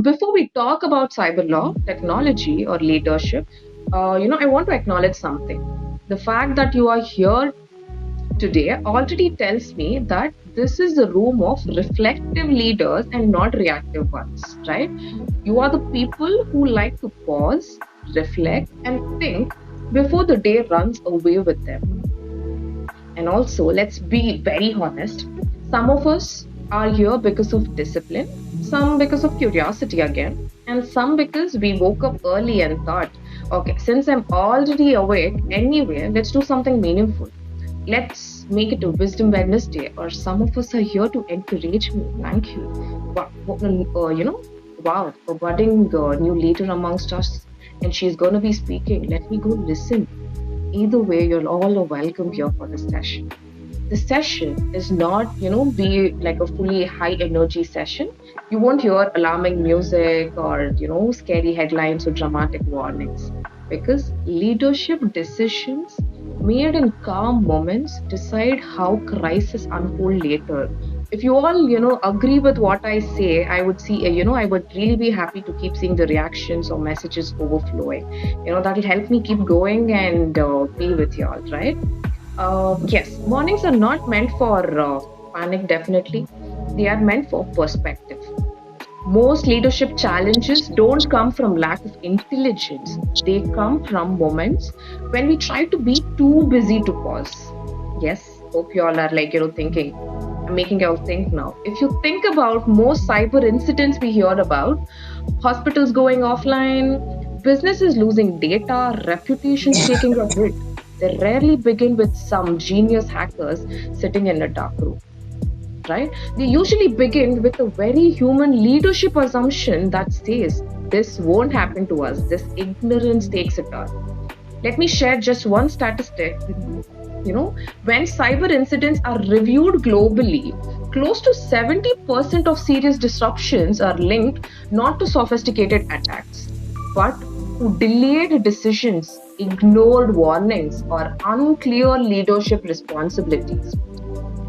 Before we talk about cyber law, technology, or leadership, I want to acknowledge something. The fact that you are here today already tells me that this is a room of reflective leaders and not reactive ones, right? You are the people who like to pause, reflect, and think before the day runs away with them. And also, let's be very honest, some of us are here because of discipline, some because of curiosity again, and some because we woke up early and thought, okay, since I'm already awake anyway, let's do something meaningful. Let's make it a Wisdom Wednesday, or some of us are here to encourage me. Thank you. Wow, a budding new leader amongst us, and she's going to be speaking. Let me go listen. Either way, you're all welcome here for this session. The session is not, be like a fully high energy session. You won't hear alarming music or, scary headlines or dramatic warnings, because leadership decisions made in calm moments decide how crises unfold later. If you all, agree with what I say, I would see, I would really be happy to keep seeing the reactions or messages overflowing. That'll help me keep going and be with y'all, right? Yes, mornings are not meant for panic, definitely. They are meant for perspective. Most leadership challenges don't come from lack of intelligence. They come from moments when we try to be too busy to pause. Yes, hope you all are thinking. I'm making you all think now. If you think about most cyber incidents we hear about, hospitals going offline, businesses losing data, reputations taking a hit, they rarely begin with some genius hackers sitting in a dark room. Right? They usually begin with a very human leadership assumption that says, this won't happen to us, this ignorance takes a turn. Let me share just one statistic. When cyber incidents are reviewed globally, close to 70% of serious disruptions are linked not to sophisticated attacks, but to delayed decisions, ignored warnings, or unclear leadership responsibilities.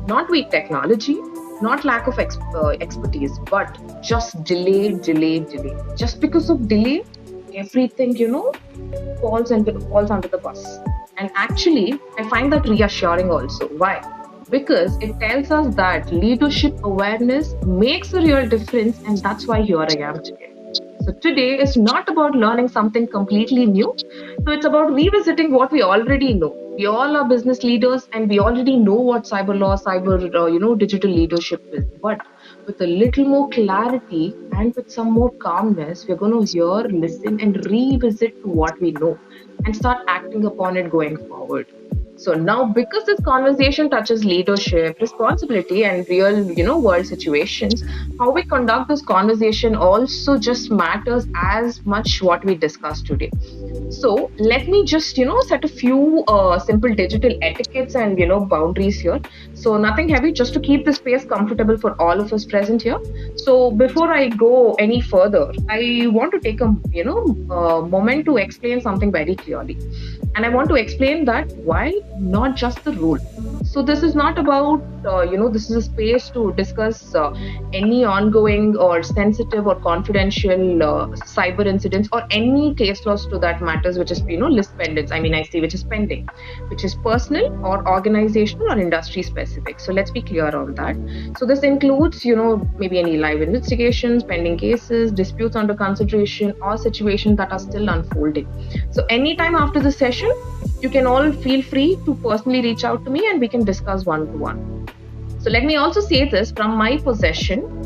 Not weak technology, not lack of expertise, but just delay. Just because of delay, everything, falls under the bus. And actually, I find that reassuring also. Why? Because it tells us that leadership awareness makes a real difference, and that's why here I am today. So today is not about learning something completely new. So it's about revisiting what we already know. We all are business leaders and we already know what cyber law, digital leadership is. But with a little more clarity and with some more calmness, we're going to hear, listen, and revisit what we know and start acting upon it going forward. So now, because this conversation touches leadership, responsibility, and real, world situations, how we conduct this conversation also just matters as much what we discuss today. So let me just, set a few simple digital etiquettes and, boundaries here. So nothing heavy, just to keep the space comfortable for all of us present here. So before I go any further, I want to take a, moment to explain something very clearly. And I want to explain that why not just the rule. So this is not about, this is a space to discuss any ongoing or sensitive or confidential cyber incidents or any case laws to that matters, which is, list pendants. Which is pending, which is personal or organizational or industry specific. So let's be clear on that. So this includes, maybe any live investigations, pending cases, disputes under consideration, or situations that are still unfolding. So anytime after the session, you can all feel free to personally reach out to me and we can discuss one-to-one. So let me also say this from my possession.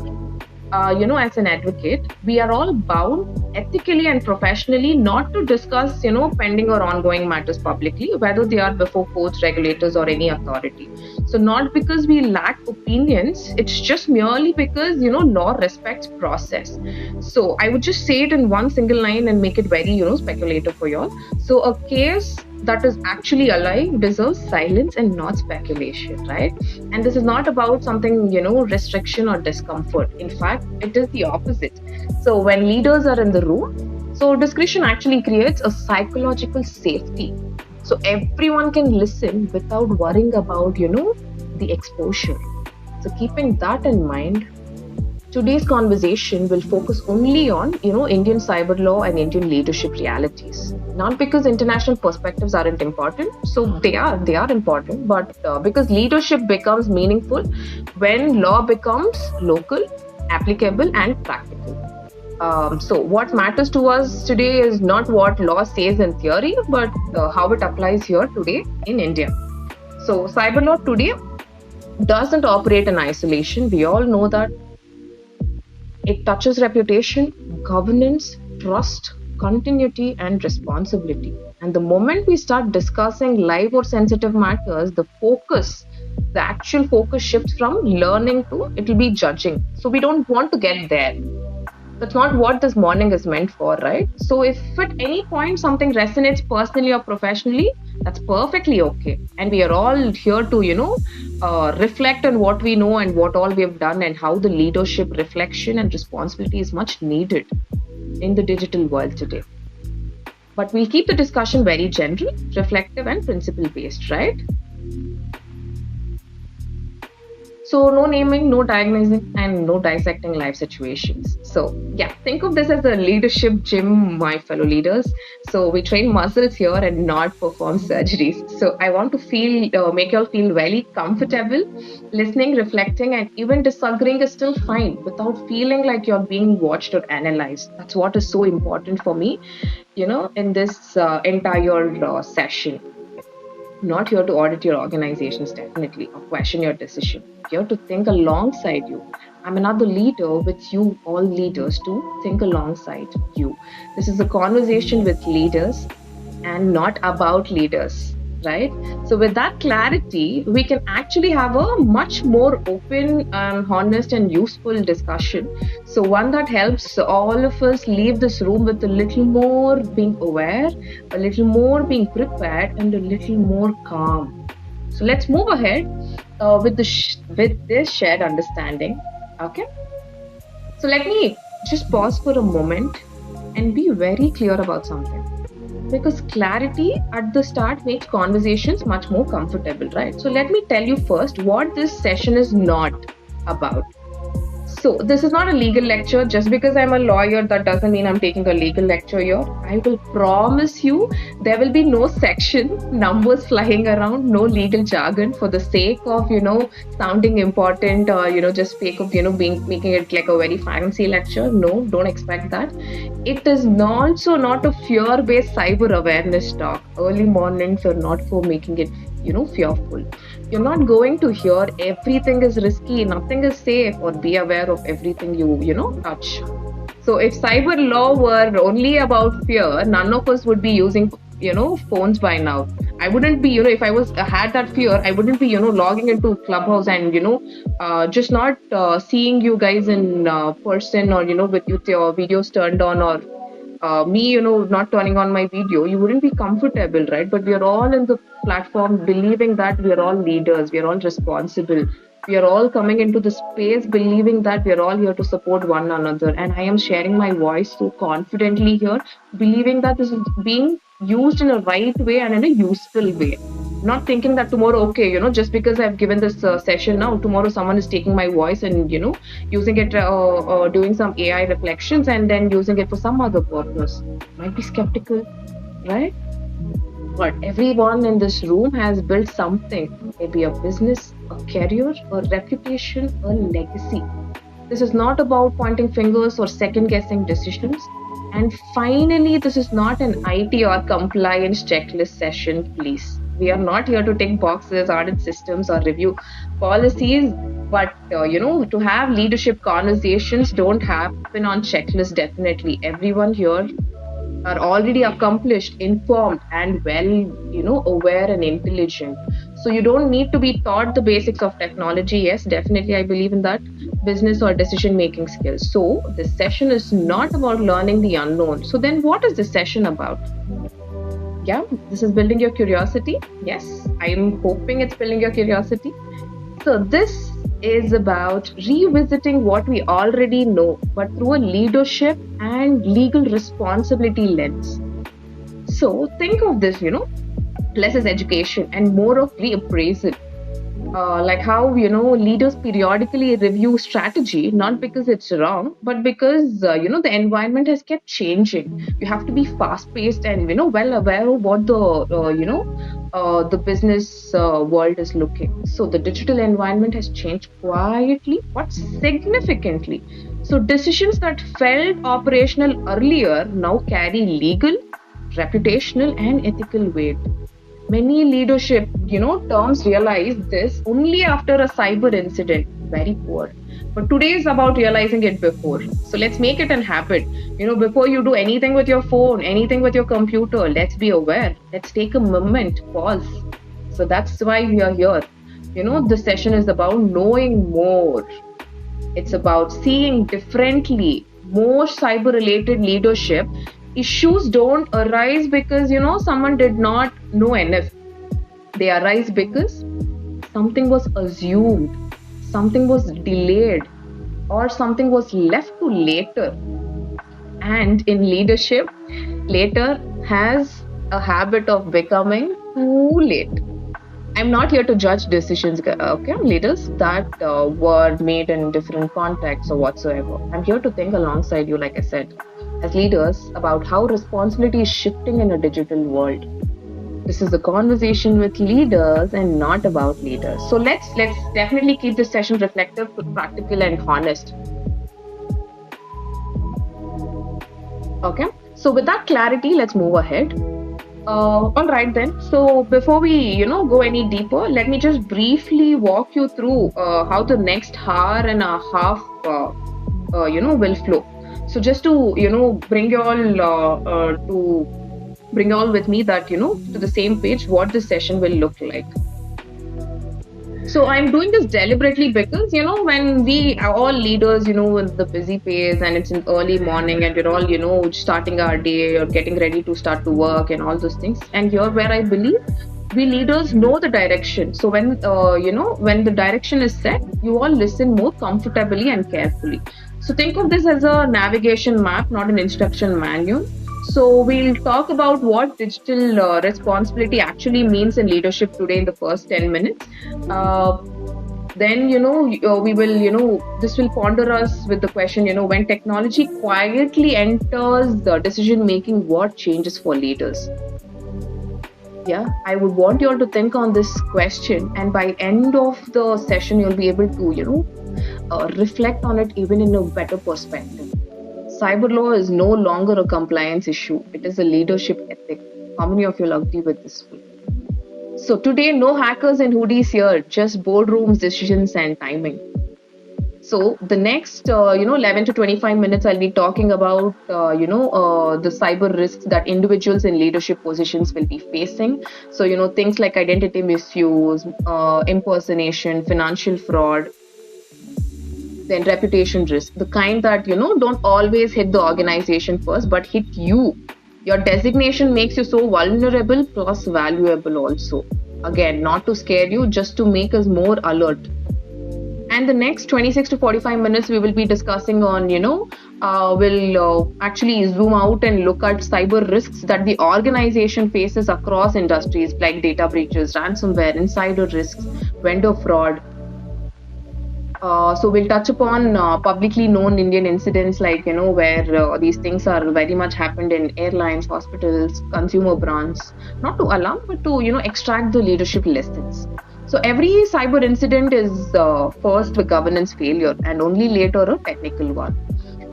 As an advocate, we are all bound ethically and professionally not to discuss, pending or ongoing matters publicly, whether they are before courts, regulators, or any authority. So not because we lack opinions, it's just merely because, law respects process. So I would just say it in one single line and make it very, speculative for you all. So a case that is actually alive deserves silence and not speculation, right? And this is not about something, restriction or discomfort. In fact, it is the opposite. So when leaders are in the room, so discretion actually creates a psychological safety. So everyone can listen without worrying about, the exposure. So keeping that in mind, Today's conversation will focus only on, Indian cyber law and Indian leadership realities. Not because international perspectives aren't important, so they are important, but because leadership becomes meaningful when law becomes local, applicable, and practical. So what matters to us today is not what law says in theory, but how it applies here today in India. So cyber law today doesn't operate in isolation. We all know that. It touches reputation, governance, trust, continuity, and responsibility. And the moment we start discussing live or sensitive matters, the actual focus shifts from learning to it'll be judging. So we don't want to get there. That's not what this morning is meant for, right? So if at any point something resonates personally or professionally, that's perfectly okay. And we are all here to, reflect on what we know and what all we have done and how the leadership, reflection, and responsibility is much needed in the digital world today. But we'll keep the discussion very general, reflective, and principle-based, right? So no naming, no diagnosing, and no dissecting life situations. So yeah, think of this as a leadership gym, my fellow leaders. So we train muscles here and not perform surgeries. So I want to make you all feel very comfortable. Listening, reflecting, and even disagreeing is still fine without feeling like you're being watched or analyzed. That's what is so important for me, in this entire session. Not here to audit your organizations, definitely, or question your decision. Here to think alongside you. I'm another leader with you, all leaders, to think alongside you. This is a conversation with leaders and not about leaders, right? So with that clarity, we can actually have a much more open, honest, and useful discussion. So one that helps all of us leave this room with a little more being aware, a little more being prepared, and a little more calm. So let's move ahead with this shared understanding. Okay. So let me just pause for a moment and be very clear about something. Because clarity at the start makes conversations much more comfortable, right? So let me tell you first what this session is not about. So this is not a legal lecture. Just because I'm a lawyer, that doesn't mean I'm taking a legal lecture here. I will promise you there will be no section numbers flying around, no legal jargon for the sake of, sounding important or, just sake of, making it like a very fancy lecture. No, don't expect that. It is also not a fear-based cyber awareness talk. Early mornings are not for making it, fearful. You're not going to hear everything is risky, nothing is safe, or be aware of everything you touch. So if cyber law were only about fear, none of us would be using, phones by now. I wouldn't be, if I had that fear, I wouldn't be, logging into Clubhouse and, just not seeing you guys in person or, with your videos turned on or me, not turning on my video. You wouldn't be comfortable, right? But we are all in the platform believing that we are all leaders, we are all responsible. We are all coming into the space believing that we are all here to support one another. And I am sharing my voice so confidently here, believing that this is being used in a right way and in a useful way. Not thinking that tomorrow, okay, just because I've given this session now, tomorrow someone is taking my voice and, using it, doing some AI reflections and then using it for some other purpose. Might be skeptical, right? But everyone in this room has built something, maybe a business, a career, a reputation, a legacy. This is not about pointing fingers or second-guessing decisions. And finally, this is not an IT or compliance checklist session, please. We are not here to tick boxes, audit systems, or review policies. But, to have leadership conversations don't happen on checklists, definitely. Everyone here are already accomplished, informed, and well, aware and intelligent. So you don't need to be taught the basics of technology. Yes, definitely, I believe in that. Business or decision-making skills. So this session is not about learning the unknown. So then what is this session about? Yeah, this is building your curiosity. Yes, I am hoping it's building your curiosity. So this is about revisiting what we already know, but through a leadership and legal responsibility lens. So think of this, less as education and more of reappraisal. Like how leaders periodically review strategy, not because it's wrong, but because the environment has kept changing. You have to be fast paced and well aware of what the business world is looking. So the digital environment has changed quietly but significantly. So decisions that felt operational earlier now carry legal, reputational, and ethical weight. Many leadership terms realize this only after a cyber incident. Very poor. But today is about realizing it before. So let's make it a habit. Before you do anything with your phone, anything with your computer, let's be aware. Let's take a moment, pause. So that's why we are here. The session is about knowing more. It's about seeing differently. More cyber related leadership issues don't arise because someone did not know enough. They arise because something was assumed, something was delayed, or something was left to later. And in leadership, later has a habit of becoming too late. I'm not here to judge decisions, okay, leaders that were made in different contexts or whatsoever. I'm here to think alongside you, like I said, as leaders, about how responsibility is shifting in a digital world. This is a conversation with leaders and not about leaders. So let's definitely keep this session reflective, practical, and honest. Okay. So with that clarity, let's move ahead. All right then. So before we go any deeper, let me just briefly walk you through how the next hour and a half will flow. So just to bring you all with me that to the same page what this session will look like. So I'm doing this deliberately because when we are all leaders with the busy pace and it's in early morning and we're all starting our day or getting ready to start to work and all those things, and here where I believe we leaders know the direction. So when when the direction is set, you all listen more comfortably and carefully. So think of this as a navigation map, not an instruction manual. So we'll talk about what digital responsibility actually means in leadership today in the first 10 minutes. Then we will this will ponder us with the question when technology quietly enters the decision making, what changes for leaders? Yeah, I would want you all to think on this question, and by end of the session you'll be able to reflect on it even in a better perspective. Cyber law is no longer a compliance issue. It is a leadership ethic. How many of you will agree with this? So today, no hackers and hoodies here, just boardrooms, decisions, and timing. So the next 11 to 25 minutes, I'll be talking about the cyber risks that individuals in leadership positions will be facing. So things like identity misuse, impersonation, financial fraud, then reputation risk, the kind that don't always hit the organization first but hit you. Your designation makes you so vulnerable plus valuable also. Again, not to scare you, just to make us more alert. And the next 26 to 45 minutes we will be discussing on we'll actually zoom out and look at cyber risks that the organization faces across industries, like data breaches, ransomware, insider risks, vendor fraud. So we'll touch upon publicly known Indian incidents like where these things are very much happened in airlines, hospitals, consumer brands, not to alarm but to extract the leadership lessons. So every cyber incident is first a governance failure and only later a technical one.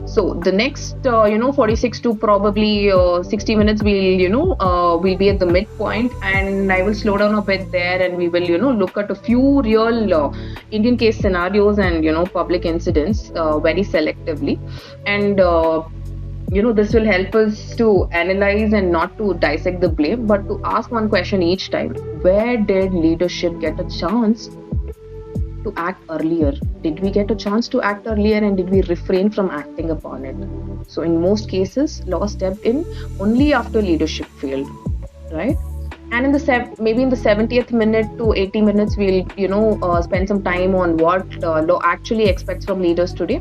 So the next 46 to probably 60 minutes we'll be at the midpoint, and I will slow down a bit there, and we will look at a few real Indian case scenarios and public incidents very selectively, and this will help us to analyze and not to dissect the blame but to ask one question each time: where did leadership get a chance to act earlier? Did we get a chance to act earlier, and did we refrain from acting upon it? So in most cases, law stepped in only after leadership failed, right? And in the maybe in the 70th minute to 80 minutes, we'll spend some time on what law actually expects from leaders today.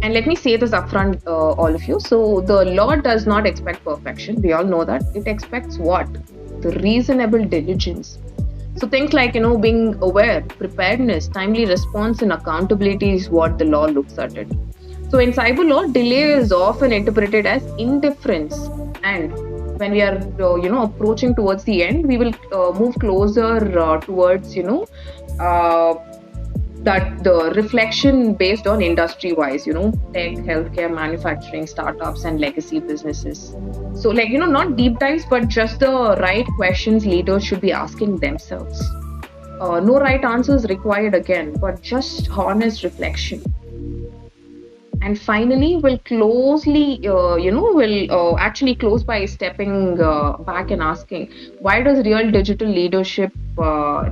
And let me say this upfront, all of you. So the law does not expect perfection. We all know that. It expects what? The reasonable diligence. So things like, being aware, preparedness, timely response, and accountability is what the law looks at it. So in cyber law, delay is often interpreted as indifference. And when we are, approaching towards the end, we will move closer towards, that the reflection based on industry wise, tech, healthcare, manufacturing, startups, and legacy businesses. So not deep dives, but just the right questions leaders should be asking themselves. No right answers required again, but just honest reflection. And finally, we'll actually close by stepping back and asking, why does real digital leadership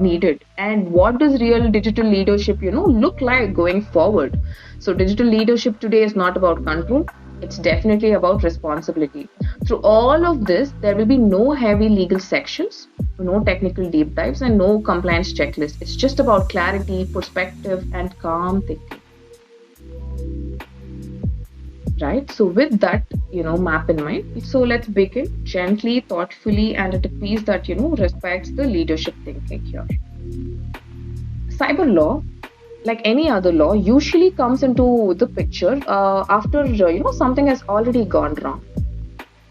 needed, and what does real digital leadership, look like going forward? So digital leadership today is not about control. It's definitely about responsibility. Through all of this, there will be no heavy legal sections, no technical deep dives, and no compliance checklist. It's just about clarity, perspective, and calm thinking. Right? So with that, map in mind, so let's begin gently, thoughtfully, and at a pace that, respects the leadership thinking here. Cyber law, like any other law, usually comes into the picture after, something has already gone wrong.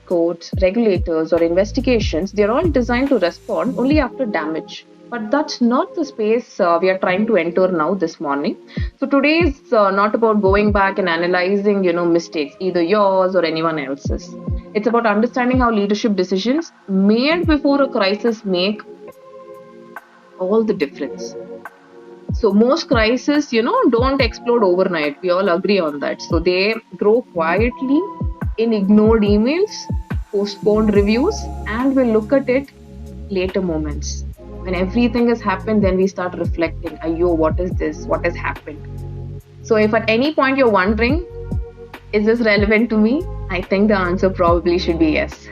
Courts, regulators, or investigations, they're all designed to respond only after damage. But that's not the space we are trying to enter now this morning. So today is not about going back and analyzing, mistakes, either yours or anyone else's. It's about understanding how leadership decisions made before a crisis make all the difference. So most crises, don't explode overnight. We all agree on that. So they grow quietly in ignored emails, postponed reviews, and we'll look at it later moments. When everything has happened, then we start reflecting, Ayo, what is this? What has happened? So if at any point you're wondering, is this relevant to me? I think the answer probably should be yes.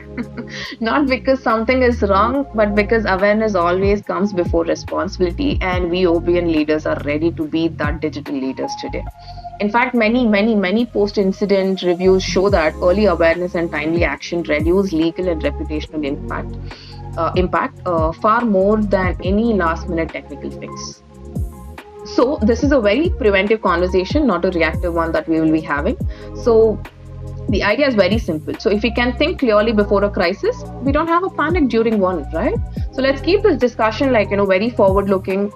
Not because something is wrong, but because awareness always comes before responsibility, and we OBN leaders are ready to be that digital leaders today. In fact, many post-incident reviews show that early awareness and timely action reduce legal and reputational impact far more than any last-minute technical fix. So this is a very preventive conversation, not a reactive one that we will be having. So the idea is very simple. So if we can think clearly before a crisis, we don't have a panic during one, right? So let's keep this discussion very forward-looking,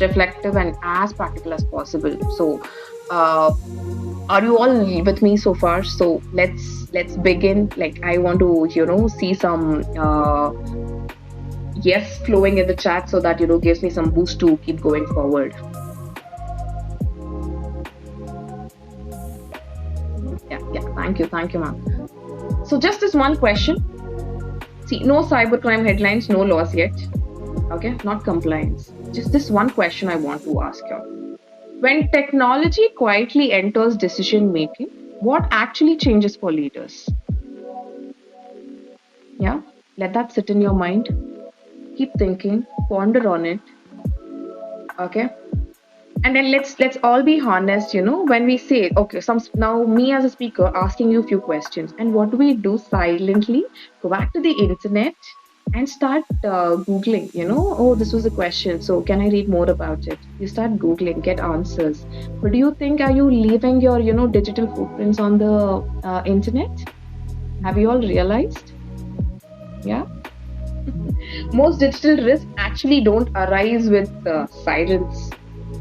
reflective, and as practical as possible. So are you all with me so far? So let's begin. I want to see some yes flowing in the chat, so that gives me some boost to keep going forward. Yeah, thank you ma'am. So just this one question. See, no cybercrime headlines, no laws yet. Okay, not compliance. Just this one question I want to ask you. When technology quietly enters decision making, what actually changes for leaders? Yeah, let that sit in your mind. Keep thinking, ponder on it. Okay. And then let's all be honest, when we say, okay, now me as a speaker asking you a few questions, and what do we do silently? Go back to the internet and start Googling, oh, this was a question, so can I read more about it? You start Googling, get answers. But do you think, are you leaving your, digital footprints on the internet? Have you all realized? Yeah. Most digital risks actually don't arise with sirens.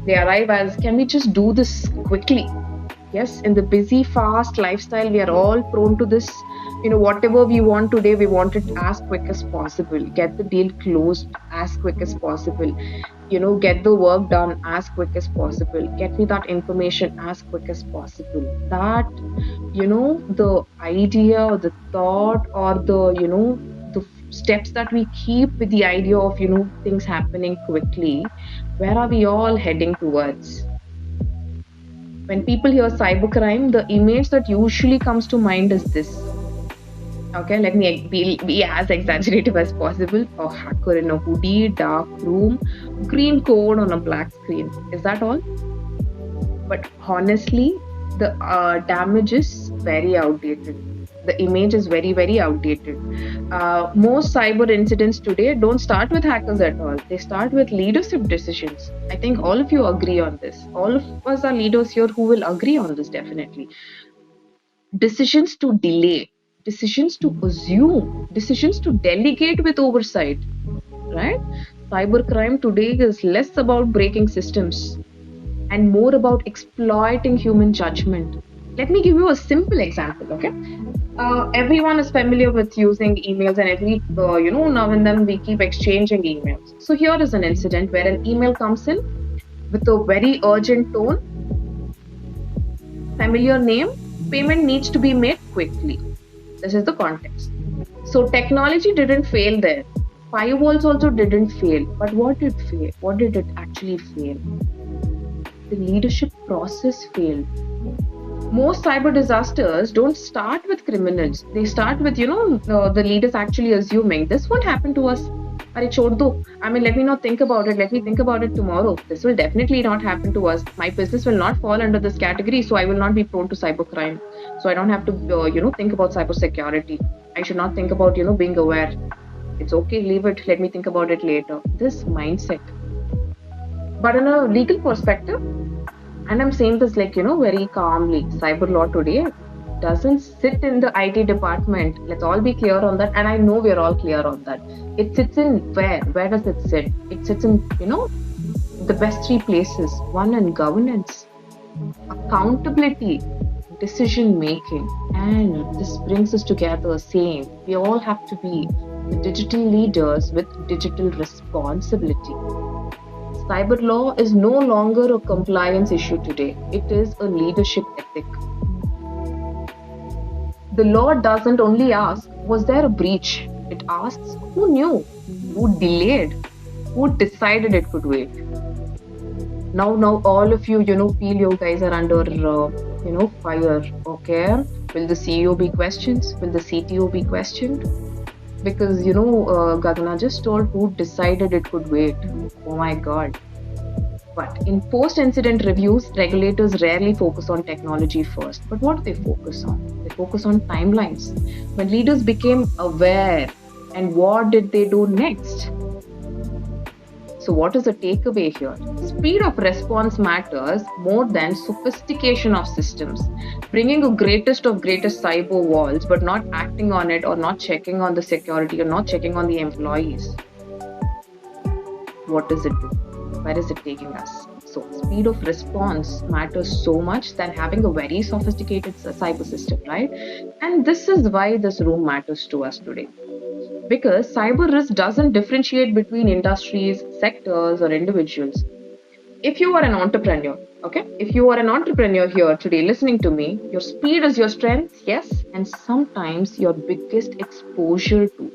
They arrive as, can we just do this quickly? Yes, in the busy, fast lifestyle, we are all prone to this. Whatever we want today, we want it as quick as possible. Get the deal closed as quick as possible. Get the work done as quick as possible. Get me that information as quick as possible. That, the idea or the thought or the, the steps that we keep with the idea of, things happening quickly, where are we all heading towards? When people hear cybercrime, the image that usually comes to mind is this. Okay, let me be as exaggerative as possible. A hacker in a hoodie, dark room, green code on a black screen. Is that all? But honestly, the damage is very outdated. The image is very, very outdated. Most cyber incidents today don't start with hackers at all. They start with leadership decisions. I think all of you agree on this. All of us are leaders here who will agree on this definitely. Decisions to delay, decisions to assume, decisions to delegate with oversight, right? Cybercrime today is less about breaking systems and more about exploiting human judgment. Let me give you a simple example, okay? Everyone is familiar with using emails, and every, now and then we keep exchanging emails. So here is an incident where an email comes in with a very urgent tone, familiar name, payment needs to be made quickly. This is the context. So technology didn't fail there. Firewalls also didn't fail. But what did fail? What did it actually fail? The leadership process failed. Most cyber disasters don't start with criminals. They start with, the leaders actually assuming this won't happen to us. Arey, chhod do. I mean, let me not think about it. Let me think about it tomorrow. This will definitely not happen to us. My business will not fall under this category, so I will not be prone to cybercrime. So I don't have to, think about cybersecurity. I should not think about, being aware. It's okay, leave it. Let me think about it later. This mindset. But in a legal perspective, and I'm saying this very calmly, cyber law today doesn't sit in the IT department. Let's all be clear on that. And I know we're all clear on that. It sits in where? Where does it sit? It sits in, the best three places. One, in governance, accountability, decision making. And this brings us together saying we all have to be the digital leaders with digital responsibility. Cyber law is no longer a compliance issue today. It is a leadership ethic. The law doesn't only ask, was there a breach? It asks, who knew? Who delayed? Who decided it could wait? Now all of you, feel you guys are under, fire. Okay. Will the CEO be questioned? Will the CTO be questioned? Because, Gagana just told who decided it could wait. Oh my God. But in post-incident reviews, regulators rarely focus on technology first. But what do they focus on? They focus on timelines. When leaders became aware, and what did they do next? So what is the takeaway here? Speed of response matters more than sophistication of systems. Bringing a greatest of greatest cyber walls, but not acting on it or not checking on the security or not checking on the employees. What does it do? Where is it taking us? So speed of response matters so much than having a very sophisticated cyber system, right? And this is why this room matters to us today. Because cyber risk doesn't differentiate between industries, sectors, or individuals. If you are an entrepreneur, okay? If you are an entrepreneur here today listening to me, your speed is your strength, yes, and sometimes your biggest exposure too.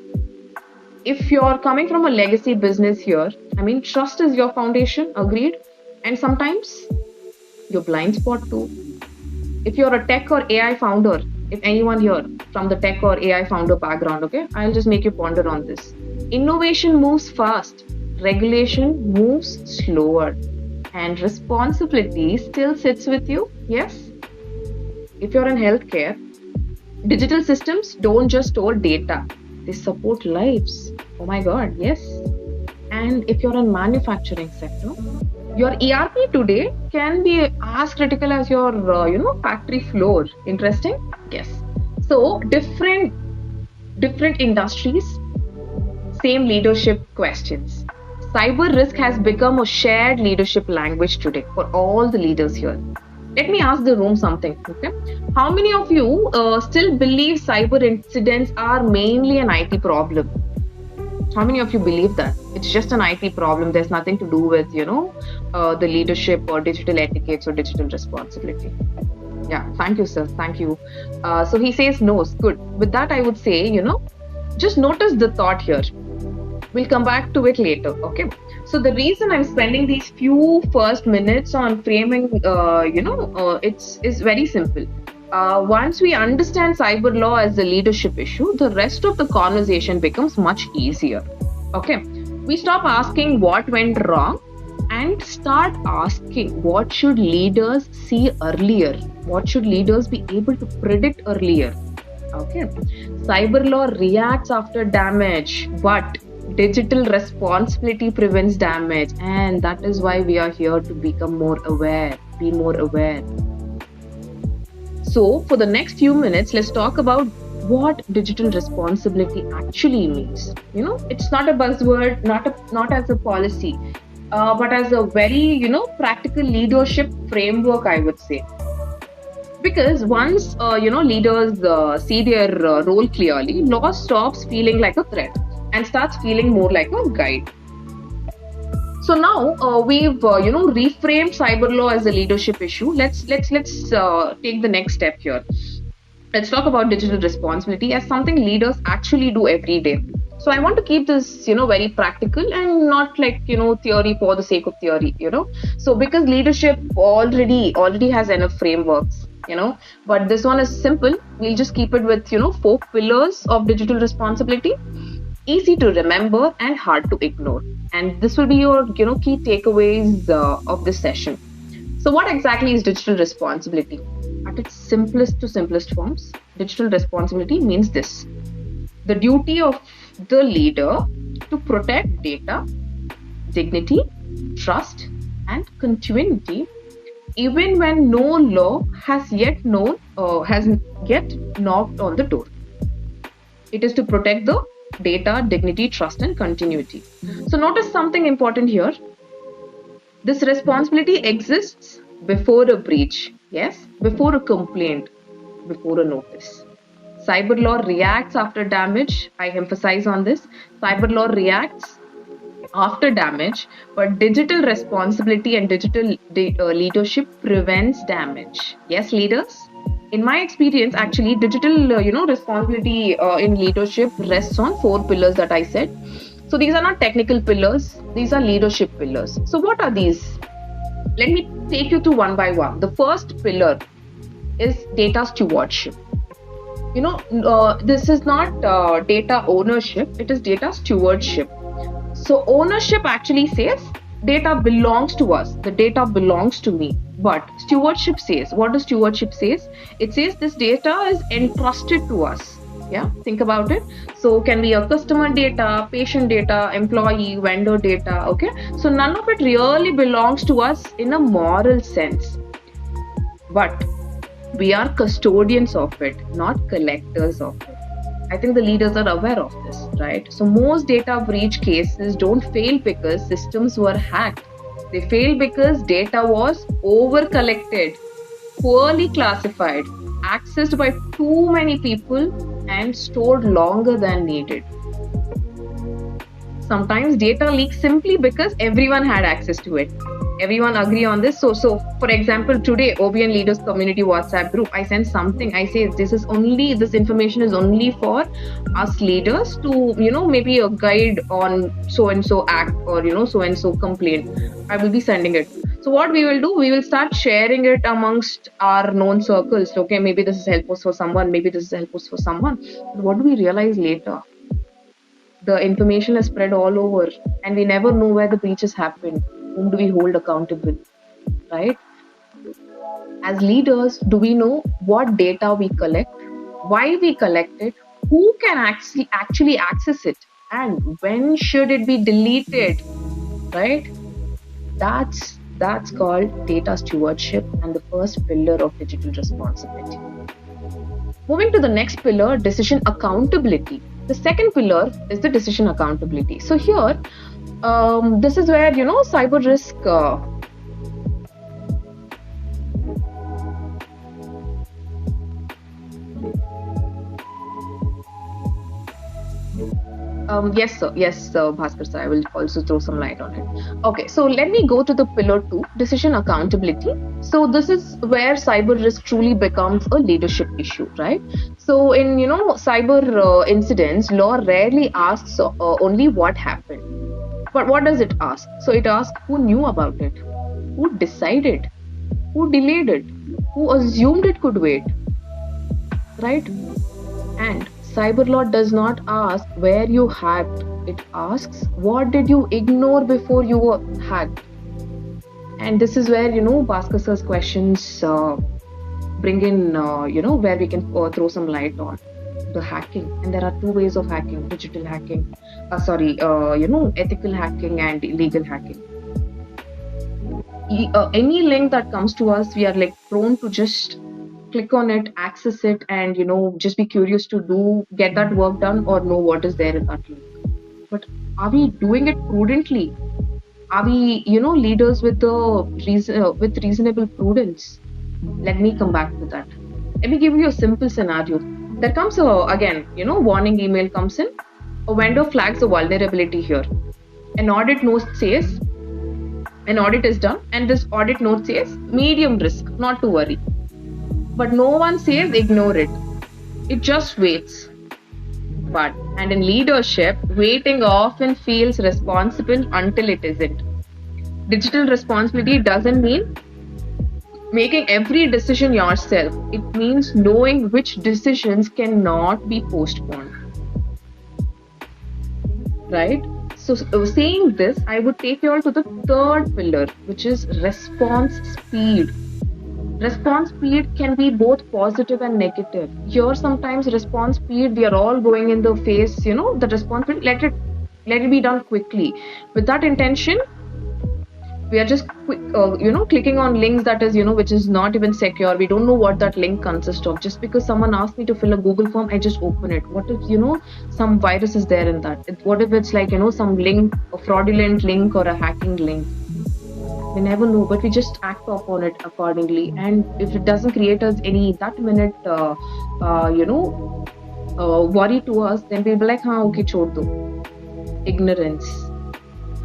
If you're coming from a legacy business here, trust is your foundation, agreed? And sometimes your blind spot too. If you're a tech or AI founder, if anyone here from the tech or AI founder background, okay, I'll just make you ponder on this. Innovation moves fast, regulation moves slower, and responsibility still sits with you, yes? If you're in healthcare, digital systems don't just store data, they support lives. Oh my God, yes. And if you're in manufacturing sector, your ERP today can be as critical as your, factory floor. Interesting? Yes. So different industries, same leadership questions. Cyber risk has become a shared leadership language today for all the leaders here. Let me ask the room something. Okay, how many of you still believe cyber incidents are mainly an IT problem? How many of you believe that it's just an IT problem? There's nothing to do with, the leadership or digital etiquettes or digital responsibility. Yeah, thank you, sir. Thank you. So he says no. Good. With that, I would say, just notice the thought here. We'll come back to it later. Okay. So the reason I'm spending these few first minutes on framing, it's very simple. Once we understand cyber law as a leadership issue, the rest of the conversation becomes much easier. Okay, we stop asking what went wrong and start asking what should leaders see earlier? What should leaders be able to predict earlier? Okay. Cyber law reacts after damage, but digital responsibility prevents damage. And that is why we are here to become more aware, be more aware. So, for the next few minutes, let's talk about what digital responsibility actually means. You know, it's not a buzzword, not as a policy, but as a very, practical leadership framework, I would say. Because once, leaders see their role clearly, law stops feeling like a threat and starts feeling more like a guide. So now we've reframed cyber law as a leadership issue. Let's take the next step here. Let's talk about digital responsibility as something leaders actually do every day. So I want to keep this very practical and not like theory for the sake of theory. So because leadership already has enough frameworks, but this one is simple. We'll just keep it with 4 pillars of digital responsibility. Easy to remember and hard to ignore. And this will be your key takeaways of this session. So what exactly is digital responsibility? At its simplest forms, digital responsibility means this: the duty of the leader to protect data, dignity, trust, and continuity, even when no law has yet knocked on the door. It is to protect the data, dignity, trust, and continuity. So notice something important here. This responsibility exists before a breach, yes, before a complaint, before a notice. Cyber law reacts after damage. I emphasize on this. Cyber law reacts after damage, but digital responsibility and digital leadership prevents damage. Yes, leaders? In my experience, actually, digital, responsibility in leadership rests on 4 pillars that I said. So these are not technical pillars. These are leadership pillars. So what are these? Let me take you through one by one. The first pillar is data stewardship. This is not data ownership. It is data stewardship. So ownership actually says data belongs to us. The data belongs to me. But stewardship says, what does stewardship says? It says this data is entrusted to us. Yeah, think about it. So can be a customer data, patient data, employee, vendor data. Okay. So none of it really belongs to us in a moral sense. But we are custodians of it, not collectors of it. I think the leaders are aware of this, right? So most data breach cases don't fail because systems were hacked. They fail because data was over-collected, poorly classified, accessed by too many people, and stored longer than needed. Sometimes data leaks simply because everyone had access to it. Everyone agree on this. So for example, today OBN Leaders Community WhatsApp group, I sent something. I say this information is only for us leaders to maybe a guide on so and so act or so and so complaint. I will be sending it. So what we will do, we will start sharing it amongst our known circles. Okay, maybe this is helpful for someone, maybe this is helpful for someone. But what do we realize later? The information is spread all over and we never know where the breaches happened. Whom do we hold accountable, right? As leaders, do we know what data we collect, why we collect it, who can actually access it, and when should it be deleted, right? That's called data stewardship and the first pillar of digital responsibility. Moving to the next pillar, decision accountability. The second pillar is the decision accountability. So here, this is where cyber risk yes sir, Bhaskar sir, I will also throw some light on it. Okay, so let me go to the pillar 2, decision accountability. So this is where cyber risk truly becomes a leadership issue, right? So in cyber incidents, law rarely asks only what happened. But what does it ask? So it asks who knew about it, who decided, who delayed it, who assumed it could wait, right? And cyber law does not ask where you hacked. It asks what did you ignore before you were hacked. And this is where Bhaskar sir's questions bring in where we can throw some light on. the hacking. And there are two ways of hacking: digital hacking, ethical hacking and illegal hacking. Any link that comes to us, we are like prone to just click on it, access it, and just be curious to get that work done or know what is there in that link. But are we doing it prudently? Are we leaders with with reasonable prudence? Let me come back to that. Let me give you a simple scenario. There comes again warning email comes in. A vendor flags a vulnerability here. An audit note says an audit is done, and this audit note says medium risk, not to worry. But no one says ignore it. It just waits. And in leadership, waiting often feels responsible until it isn't. Digital responsibility doesn't mean making every decision yourself. It means knowing which decisions cannot be postponed. Right? So saying this, I would take you all to the third pillar, which is response speed. Response speed can be both positive and negative. Here, sometimes response speed, we are all going in the face, the response speed, let it be done quickly. With that intention, we are just clicking on links that is, which is not even secure. We don't know what that link consists of. Just because someone asked me to fill a Google form, I just open it. What if, some virus is there in that? What if it's like, some link, a fraudulent link or a hacking link? We never know, but we just act upon it accordingly. And if it doesn't create us any that minute, worry to us, then we'll be like, okay, chhod do. Ignorance.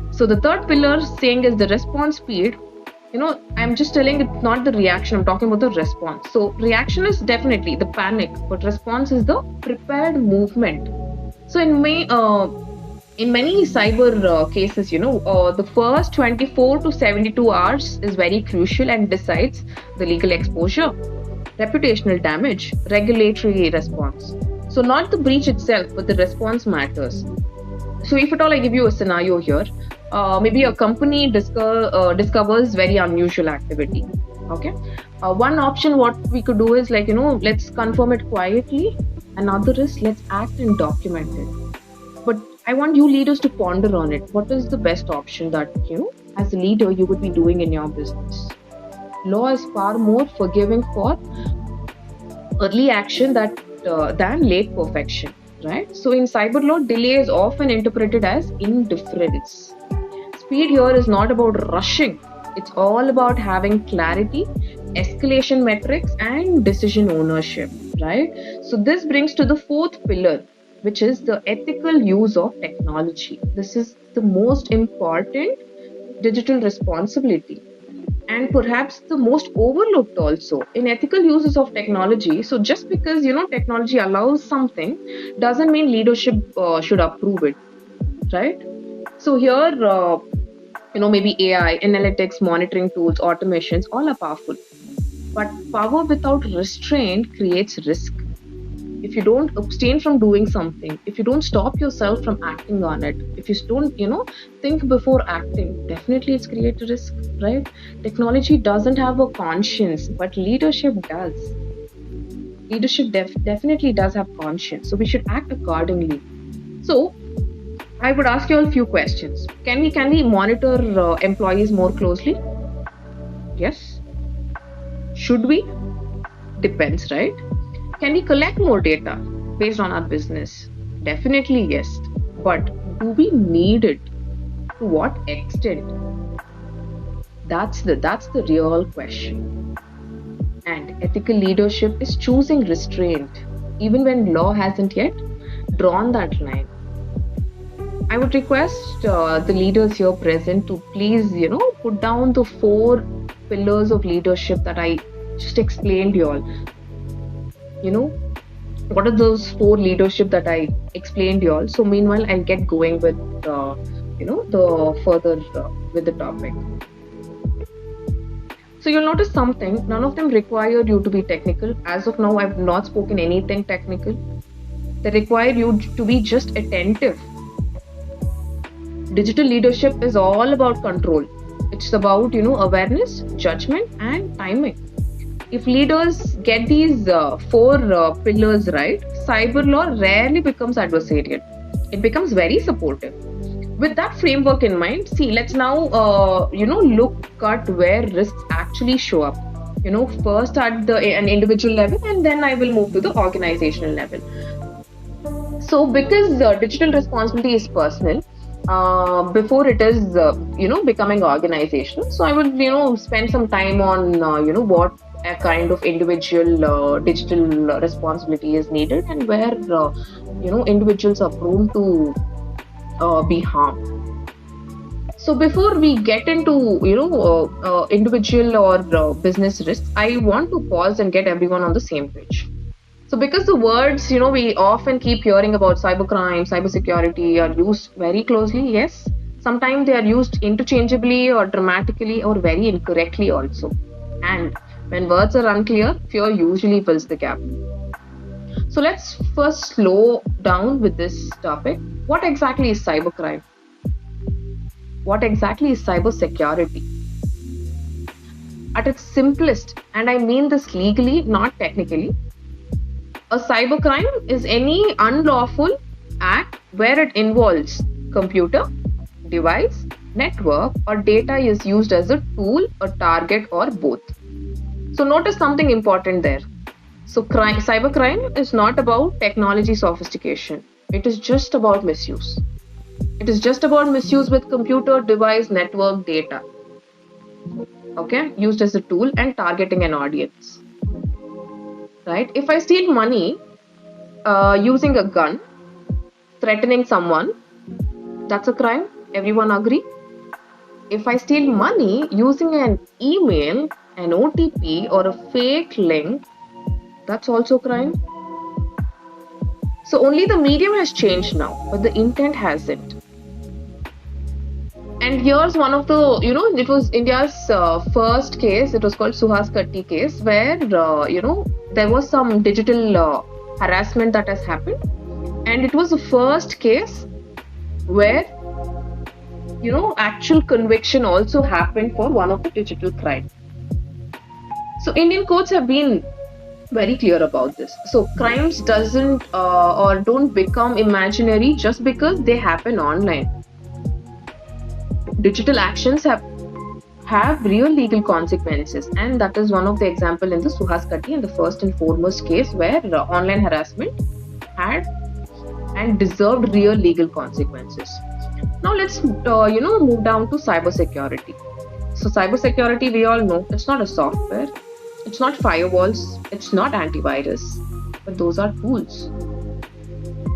So the third pillar saying is the response speed. I'm just telling it's not the reaction. I'm talking about the response. So reaction is definitely the panic, but response is the prepared movement. So in many cyber cases, the first 24 to 72 hours is very crucial and decides the legal exposure, reputational damage, regulatory response. So not the breach itself, but the response matters. So if at all I give you a scenario here, maybe a company discovers very unusual activity. Okay. One option what we could do is like, let's confirm it quietly. Another is let's act and document it. But I want you leaders to ponder on it. What is the best option that, as a leader, you would be doing in your business? Law is far more forgiving for early action than late perfection, right? So in cyber law, delay is often interpreted as indifference. Speed here is not about rushing. It's all about having clarity, escalation metrics, and decision ownership, right? So this brings to the fourth pillar, which is the ethical use of technology. This is the most important digital responsibility and perhaps the most overlooked also in ethical uses of technology. So just because, technology allows something doesn't mean leadership should approve it, right? So here, maybe AI, analytics, monitoring tools, automations, all are powerful. But power without restraint creates risk. If you don't abstain from doing something, if you don't stop yourself from acting on it, if you don't, think before acting, definitely it's create a risk, right? Technology doesn't have a conscience, but leadership does. Leadership definitely does have conscience, so we should act accordingly. So I would ask you all a few questions. Can we monitor employees more closely? Yes. Should we? Depends, right? Can we collect more data based on our business? Definitely yes. But do we need it? To what extent? That's the real question. And ethical leadership is choosing restraint, even when law hasn't yet drawn that line. I would request the leaders here present to please, put down the 4 pillars of leadership that I just explained you all. What are those 4 leadership that I explained you all? So meanwhile, I'll get going with, the further with the topic. So you'll notice something, none of them require you to be technical. As of now, I've not spoken anything technical. They require you to be just attentive. Digital leadership is all about control. It's about, awareness, judgment, and timing. If leaders get these four pillars right, cyber law rarely becomes adversarial. It becomes very supportive. With that framework in mind, see, let's now, look at where risks actually show up. First at an individual level, and then I will move to the organizational level. So, because digital responsibility is personal, before it is, becoming organizational. So, I will, spend some time on, what a kind of individual digital responsibility is needed, and where, individuals are prone to be harmed. So before we get into individual or business risks, I want to pause and get everyone on the same page. So because the words we often keep hearing about cybercrime, cybersecurity are used very closely, yes. Sometimes they are used interchangeably or dramatically or very incorrectly also. And when words are unclear, fear usually fills the gap. So let's first slow down with this topic. What exactly is cybercrime? What exactly is cybersecurity? At its simplest, and I mean this legally, not technically, a cybercrime is any unlawful act where it involves computer, device, network, or data is used as a tool, a target, or both. So notice something important there. So cybercrime is not about technology sophistication. It is just about misuse. It is just about misuse with computer, device, network, data. Okay, used as a tool and targeting an audience. Right? If I steal money using a gun, threatening someone, that's a crime. Everyone agree? If I steal money using an email, an OTP, or a fake link, that's also crime. So only the medium has changed now, but the intent hasn't. And here's one of the, it was India's first case. It was called Suhas Katti case, where, there was some digital harassment that has happened. And it was the first case where, actual conviction also happened for one of the digital crime. So Indian courts have been very clear about this. So crimes don't become imaginary just because they happen online. Digital actions have real legal consequences, and that is one of the example in the Suhas Katti, and the first and foremost case where online harassment had and deserved real legal consequences. Now let's move down to cybersecurity. So cybersecurity, we all know, it's not a software, it's not firewalls, it's not antivirus, but those are tools,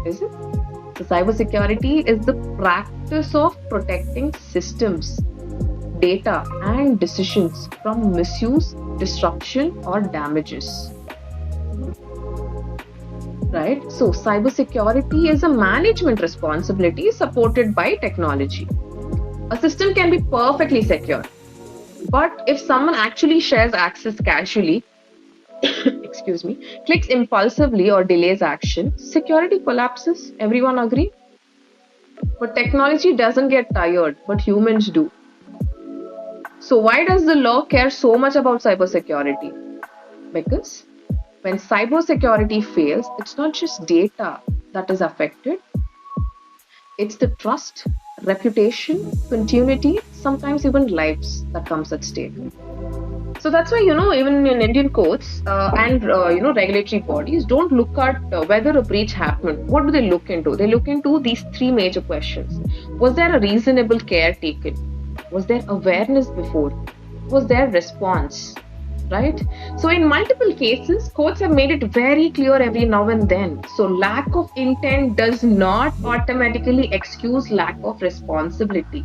is it? So cybersecurity is the practice of protecting systems, data, and decisions from misuse, disruption, or damages. Right? So cybersecurity is a management responsibility supported by technology. A system can be perfectly secure, but if someone actually shares access casually, clicks impulsively or delays action, security collapses. Everyone agree? But technology doesn't get tired, but humans do. So why does the law care so much about cybersecurity? Because when cybersecurity fails, it's not just data that is affected. It's the trust, reputation, continuity, sometimes even lives that comes at stake. So that's why, even in Indian courts and, regulatory bodies don't look at whether a breach happened. What do they look into? They look into these three major questions. Was there a reasonable care taken? Was there awareness before? Was there response? Right? So in multiple cases, courts have made it very clear every now and then. So lack of intent does not automatically excuse lack of responsibility,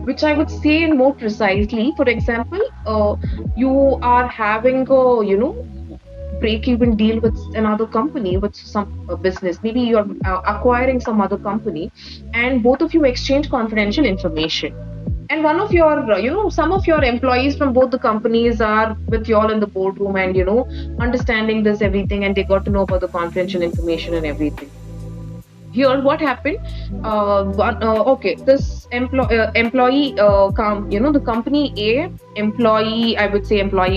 which I would say more precisely. For example, you are having a, break-even deal with another company, with some business. Maybe you are acquiring some other company, and both of you exchange confidential information. And one of your, some of your employees from both the companies are with you all in the boardroom and, understanding this, everything, and they got to know about the confidential information and everything. Here, what happened? This employee, the company A, employee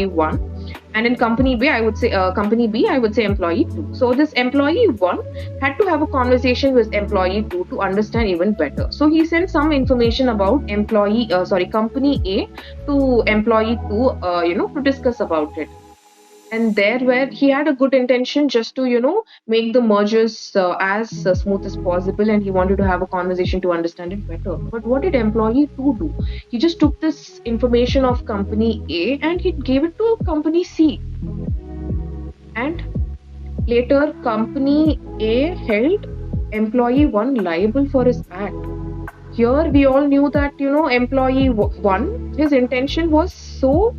1, And in company B, I would say employee 2. So this employee 1 had to have a conversation with employee 2 to understand even better. So he sent some information about company A to employee 2, to discuss about it. And there where he had a good intention just to make the mergers as smooth as possible, and he wanted to have a conversation to understand it better. But what did employee 2 do? He just took this information of company A and he gave it to company C, and later company A held employee 1 liable for his act. Here we all knew that employee 1, his intention was so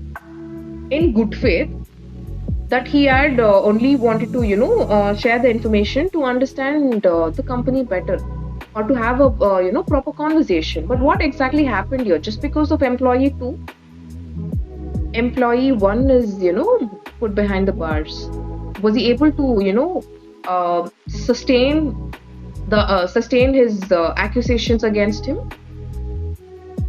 in good faith that he had only wanted to share the information to understand the company better, or to have a proper conversation. But what exactly happened here? Just because of employee 2, employee 1 is put behind the bars. Was he able to sustain his accusations against him?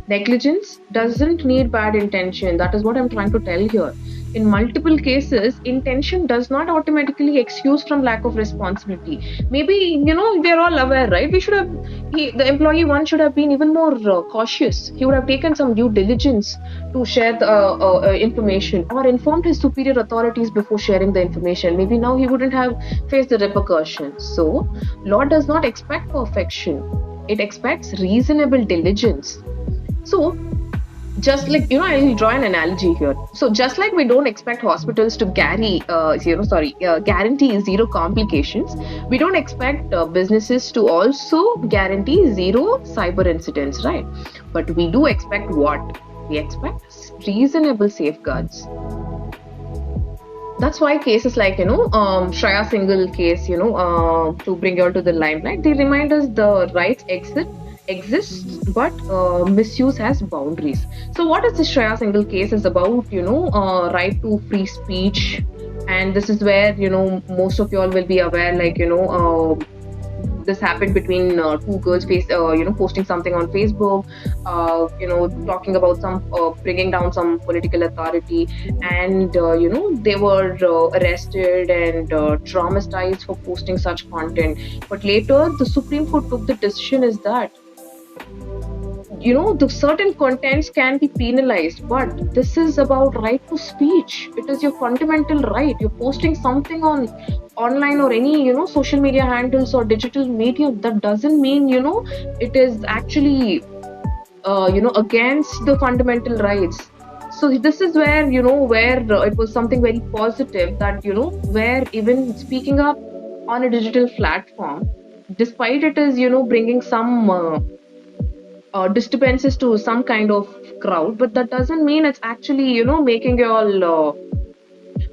Negligence doesn't need bad intention. That is what I'm trying to tell here. In multiple cases, intention does not automatically excuse from lack of responsibility. Maybe, we're all aware, right? The employee 1 should have been even more cautious. He would have taken some due diligence to share the information, or informed his superior authorities before sharing the information. Maybe now he wouldn't have faced the repercussions. So, law does not expect perfection. It expects reasonable diligence. So, just like, I'll draw an analogy here. So just like we don't expect hospitals to guarantee zero complications, we don't expect businesses to also guarantee zero cyber incidents, right? But we do expect what? We expect reasonable safeguards. That's why cases like, Shreya Singhal case, to bring you all to the limelight, they remind us the rights exists, but misuse has boundaries. So what is the Shreya Singhal case is about? Right to free speech, and this is where most of you all will be aware, like this happened between two girls posting something on Facebook, talking about some bringing down some political authority, and they were arrested and traumatized for posting such content. But later the Supreme Court took the decision is that the certain contents can be penalized, but this is about right to speech. It is your fundamental right. You're posting something online or any social media handles or digital media. That doesn't mean it is actually against the fundamental rights. So this is where where it was something very positive, that where even speaking up on a digital platform, despite it is bringing some disturbances to some kind of crowd, but that doesn't mean it's actually making you all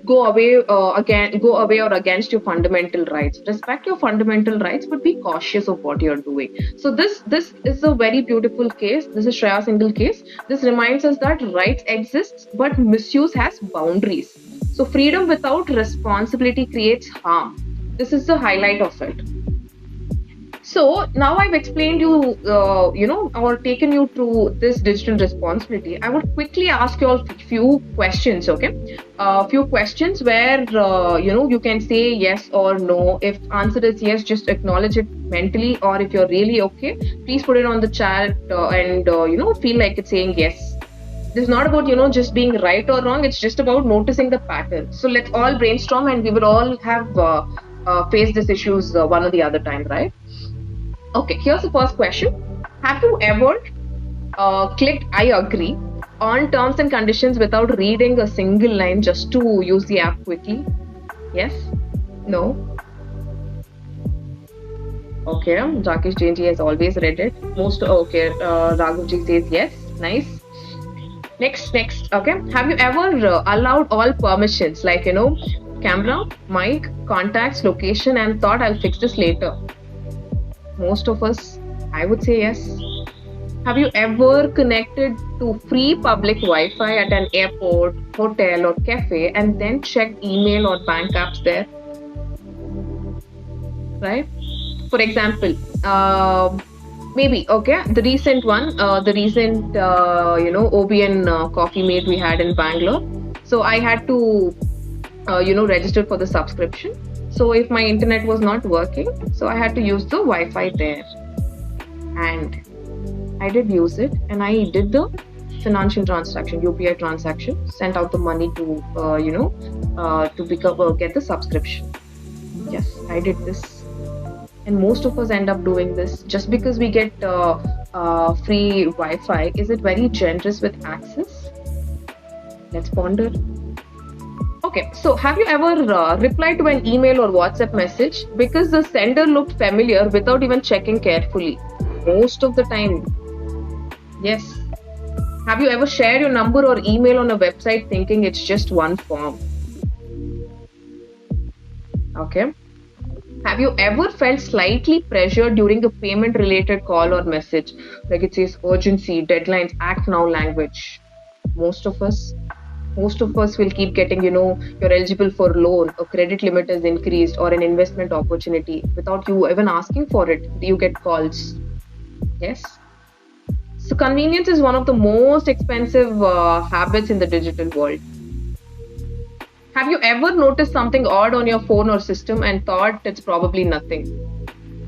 go away or against your fundamental rights. Respect your fundamental rights, but be cautious of what you're doing. So this is a very beautiful case. This is Shreya Singhal case. This reminds us that rights exist, but misuse has boundaries. So freedom without responsibility creates harm. This is the highlight of it. So now I've explained you, or taken you through this digital responsibility. I would quickly ask you all a few questions, okay? Few questions where, you can say yes or no. If answer is yes, just acknowledge it mentally, or if you're really okay, please put it on the chat and, feel like it's saying yes. This is not about, just being right or wrong. It's just about noticing the pattern. So let's all brainstorm, and we will all have faced these issues one or the other time, right? Okay, here's the first question. Have you ever clicked I agree on terms and conditions without reading a single line just to use the app quickly? Yes? No? Okay, Rakesh Jainji has always read it. Raghavji says yes. Nice. Next. Okay, have you ever allowed all permissions like, camera, mic, contacts, location, and thought I'll fix this later? Most of us, I would say yes. Have you ever connected to free public Wi-Fi at an airport, hotel, or cafe and then checked email or bank apps there? Right? For example, maybe, okay, the recent OBN coffee mate we had in Bangalore. So I had to register for the subscription. So if my internet was not working, so I had to use the Wi-Fi there, and I did use it, and I did the financial transaction, UPI transaction, sent out the money to get the subscription. Yes, I did this, and most of us end up doing this just because we get free Wi-Fi. Is it very generous with access? Let's ponder. Okay, so have you ever replied to an email or WhatsApp message because the sender looked familiar without even checking carefully? Most of the time. Yes. Have you ever shared your number or email on a website thinking it's just one form? Okay. Have you ever felt slightly pressured during a payment related call or message? Like it says urgency, deadlines, act now language. Most of us will keep getting, you're eligible for loan, a credit limit is increased, or an investment opportunity. Without you even asking for it, you get calls. Yes. So convenience is one of the most expensive habits in the digital world. Have you ever noticed something odd on your phone or system and thought it's probably nothing?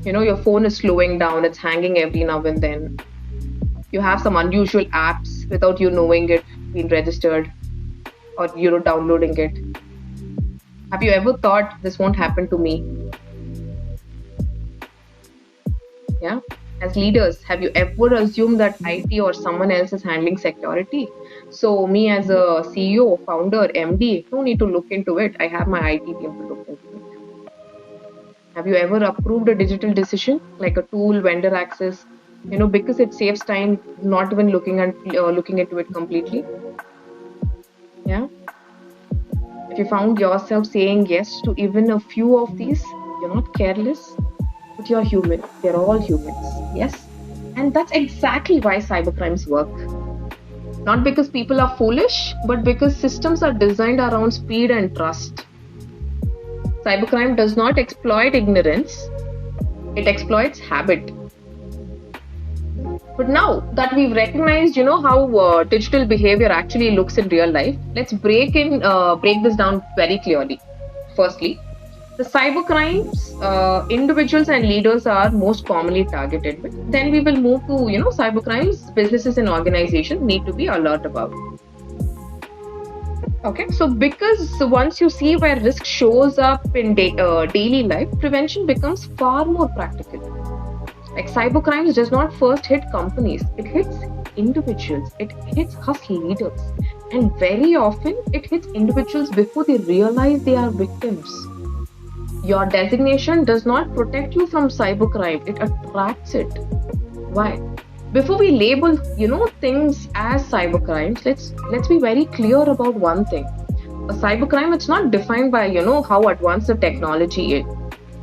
Your phone is slowing down, it's hanging every now and then. You have some unusual apps without you knowing it, being registered, or downloading it. Have you ever thought this won't happen to me? Yeah. As leaders, have you ever assumed that IT or someone else is handling security? So me as a CEO, founder, MD, no need to look into it. I have my IT team to look into it. Have you ever approved a digital decision like a tool, vendor access? Because it saves time, not even looking into it completely. Yeah. If you found yourself saying yes to even a few of these, you're not careless, but you're human. They're all humans. Yes. And that's exactly why cybercrimes work. Not because people are foolish, but because systems are designed around speed and trust. Cybercrime does not exploit ignorance, it exploits habit. But now that we've recognized, how digital behavior actually looks in real life, let's break this down very clearly. Firstly, the cybercrimes, individuals and leaders are most commonly targeted with. Then we will move to, cybercrimes businesses and organizations need to be alert about. Okay, so because once you see where risk shows up in daily life, prevention becomes far more practical. Like cybercrimes does not first hit companies, it hits individuals, it hits us leaders. And very often it hits individuals before they realize they are victims. Your designation does not protect you from cybercrime, it attracts it. Why? Before we label, things as cybercrimes, let's be very clear about one thing. A cybercrime, it's not defined by, how advanced the technology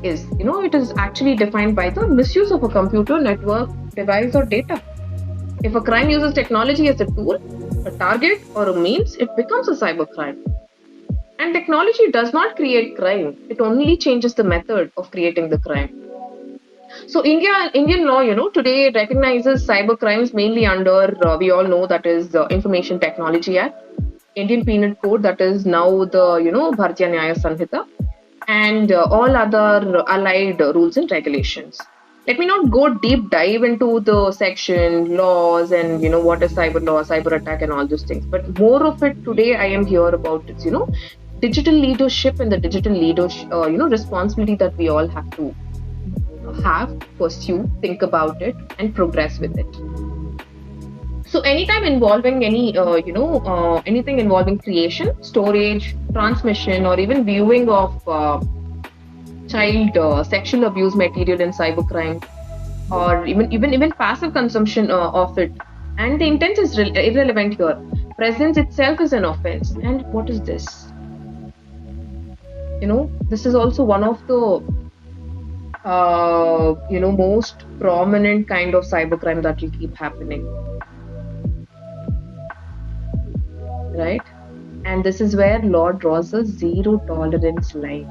is. It is actually defined by the misuse of a computer, network, device, or data. If a crime uses technology as a tool, a target, or a means, it becomes a cybercrime. And technology does not create crime. It only changes the method of creating the crime. So Indian law, today recognizes cybercrimes mainly under, we all know that is the Information Technology Act, Indian Penal Code, that is now the, Bharatiya Nyaayaa Sanhita, and all other allied rules and regulations. Let me not go deep dive into the section, laws, and what is cyber law, cyber attack, and all those things. But more of it today, I am here about it. Digital leadership and the digital leadership, responsibility that we all have to pursue, think about it, and progress with it. So anytime involving anything involving creation, storage, transmission, or even viewing of child sexual abuse material in cybercrime, or even passive consumption of it, and the intent is irrelevant here. Presence itself is an offense. And what is this? This is also one of the most prominent kind of cybercrime that will keep happening. Right? And this is where law draws a zero tolerance line.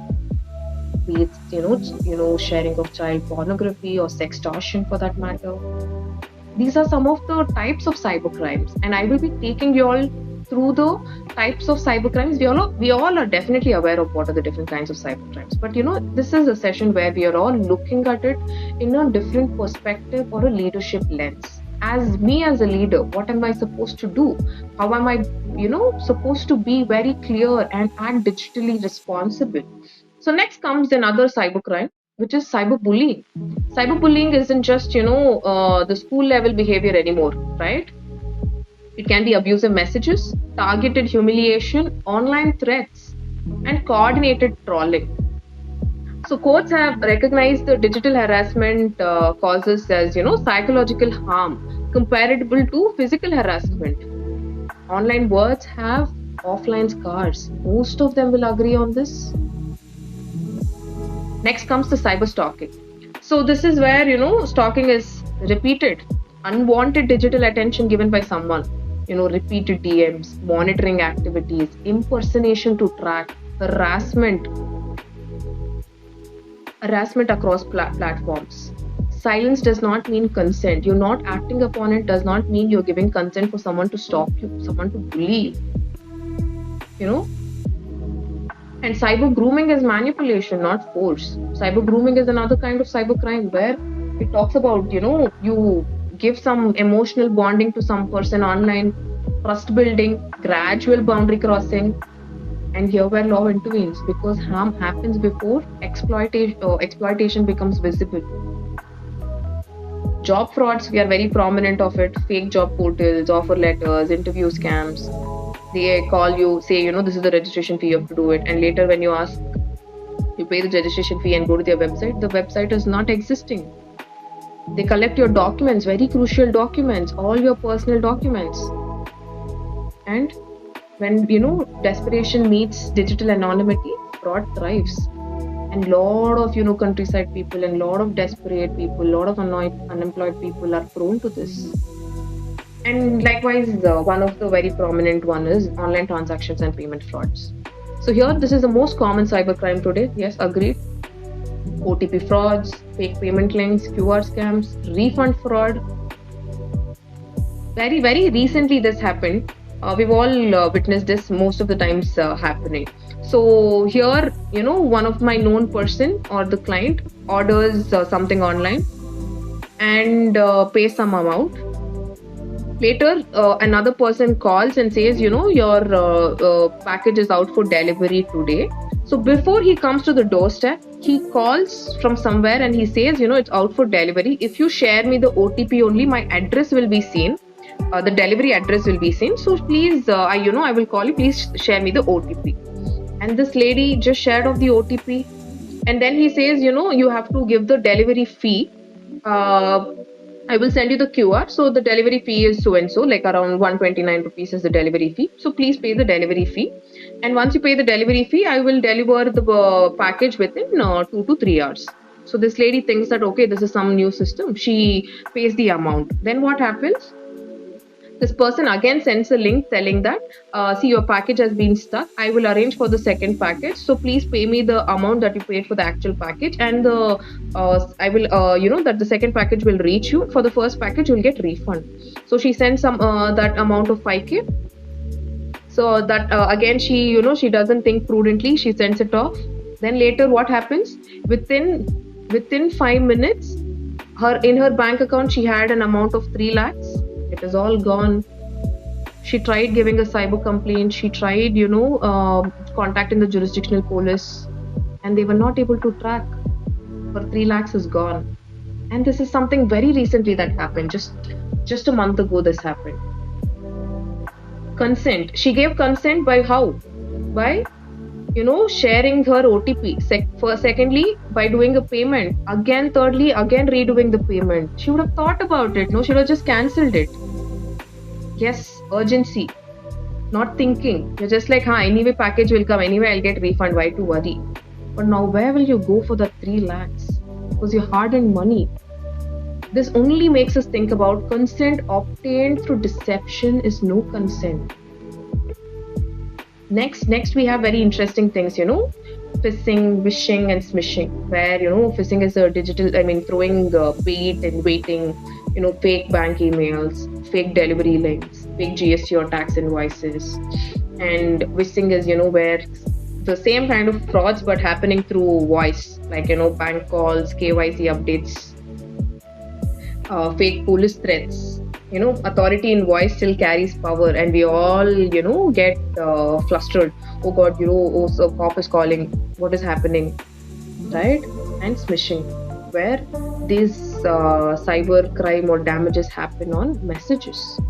Be it, sharing of child pornography or sextortion for that matter. These are some of the types of cybercrimes, and I will be taking you all through the types of cybercrimes. We all are definitely aware of what are the different kinds of cybercrimes. But this is a session where we are all looking at it in a different perspective or a leadership lens. As me as a leader, what am I supposed to do? How am I, supposed to be very clear and act digitally responsible? So next comes another cybercrime, which is cyberbullying. Cyberbullying isn't just, the school level behavior anymore, right? It can be abusive messages, targeted humiliation, online threats, and coordinated trolling. So courts have recognized the digital harassment causes as, psychological harm comparable to physical harassment. Online words have offline scars. Most of them will agree on this. Next comes the cyber stalking. So this is where, stalking is repeated, unwanted digital attention given by someone, repeated DMs, monitoring activities, impersonation to track, harassment across platforms. Silence does not mean consent. You're not acting upon it does not mean you're giving consent for someone to stalk you, someone to bully you. And cyber grooming is manipulation, not force. Cyber grooming is another kind of cybercrime where it talks about, you give some emotional bonding to some person online, trust building, gradual boundary crossing. And here where law intervenes, because harm happens before exploitation becomes visible. Job frauds, we are very prominent of it. Fake job portals, offer letters, interview scams. They call you, say, this is the registration fee, you have to do it. And later when you ask, you pay the registration fee and go to their website, the website is not existing. They collect your documents, very crucial documents, all your personal documents. And when, desperation meets digital anonymity, fraud thrives. And lot of, countryside people and lot of desperate people, lot of unemployed people are prone to this. And likewise, one of the very prominent one is online transactions and payment frauds. So here, this is the most common cybercrime today. Yes, agreed. OTP frauds, fake payment links, QR scams, refund fraud. Very, very recently this happened. We've all witnessed this most of the times happening. So here, one of my known person or the client orders something online and pays some amount. Later, another person calls and says, your package is out for delivery today. So before he comes to the doorstep, he calls from somewhere and he says, it's out for delivery. If you share me the OTP only, my address will be seen. The delivery address will be seen. So please, I will call you. Please share me the OTP. And this lady just shared of the OTP. And then he says, you have to give the delivery fee. I will send you the QR. So the delivery fee is so and so, like around 129 rupees is the delivery fee. So please pay the delivery fee. And once you pay the delivery fee, I will deliver the package within 2 to 3 hours. So this lady thinks that, okay, this is some new system. She pays the amount. Then what happens? This person again sends a link telling that, see, your package has been stuck. I will arrange for the second package. So please pay me the amount that you paid for the actual package. And I will, that the second package will reach you. For the first package, you will get refund. So she sends some that amount of 5K. So that again, she doesn't think prudently. She sends it off. Then later, what happens? Within 5 minutes, in her bank account, she had an amount of 3 lakhs. It is all gone. She tried giving a cyber complaint. She tried, contacting the jurisdictional police, and they were not able to track. Her 3 lakhs is gone. And this is something very recently that happened. Just a month ago, this happened. Consent. She gave consent by how? By, sharing her OTP. Secondly, by doing a payment. Again, thirdly, again redoing the payment. She would have thought about it. No, she would have just cancelled it. Yes, urgency. Not thinking. You're just like, anyway, package will come. Anyway, I'll get refund. Why to worry? But now, where will you go for the 3 lakhs? Because your hard-earned money. This only makes us think about consent obtained through deception is no consent. Next we have very interesting things, phishing, wishing and smishing, where, phishing is a digital, throwing bait and waiting, fake bank emails, fake delivery links, fake GST or tax invoices. And wishing is, where the same kind of frauds but happening through voice, like, bank calls, KYC updates, fake police threats. Authority in voice still carries power, and we all, get flustered. Oh God, oh, so cop is calling. What is happening, right? And smishing, where these cyber crime or damages happen on messages.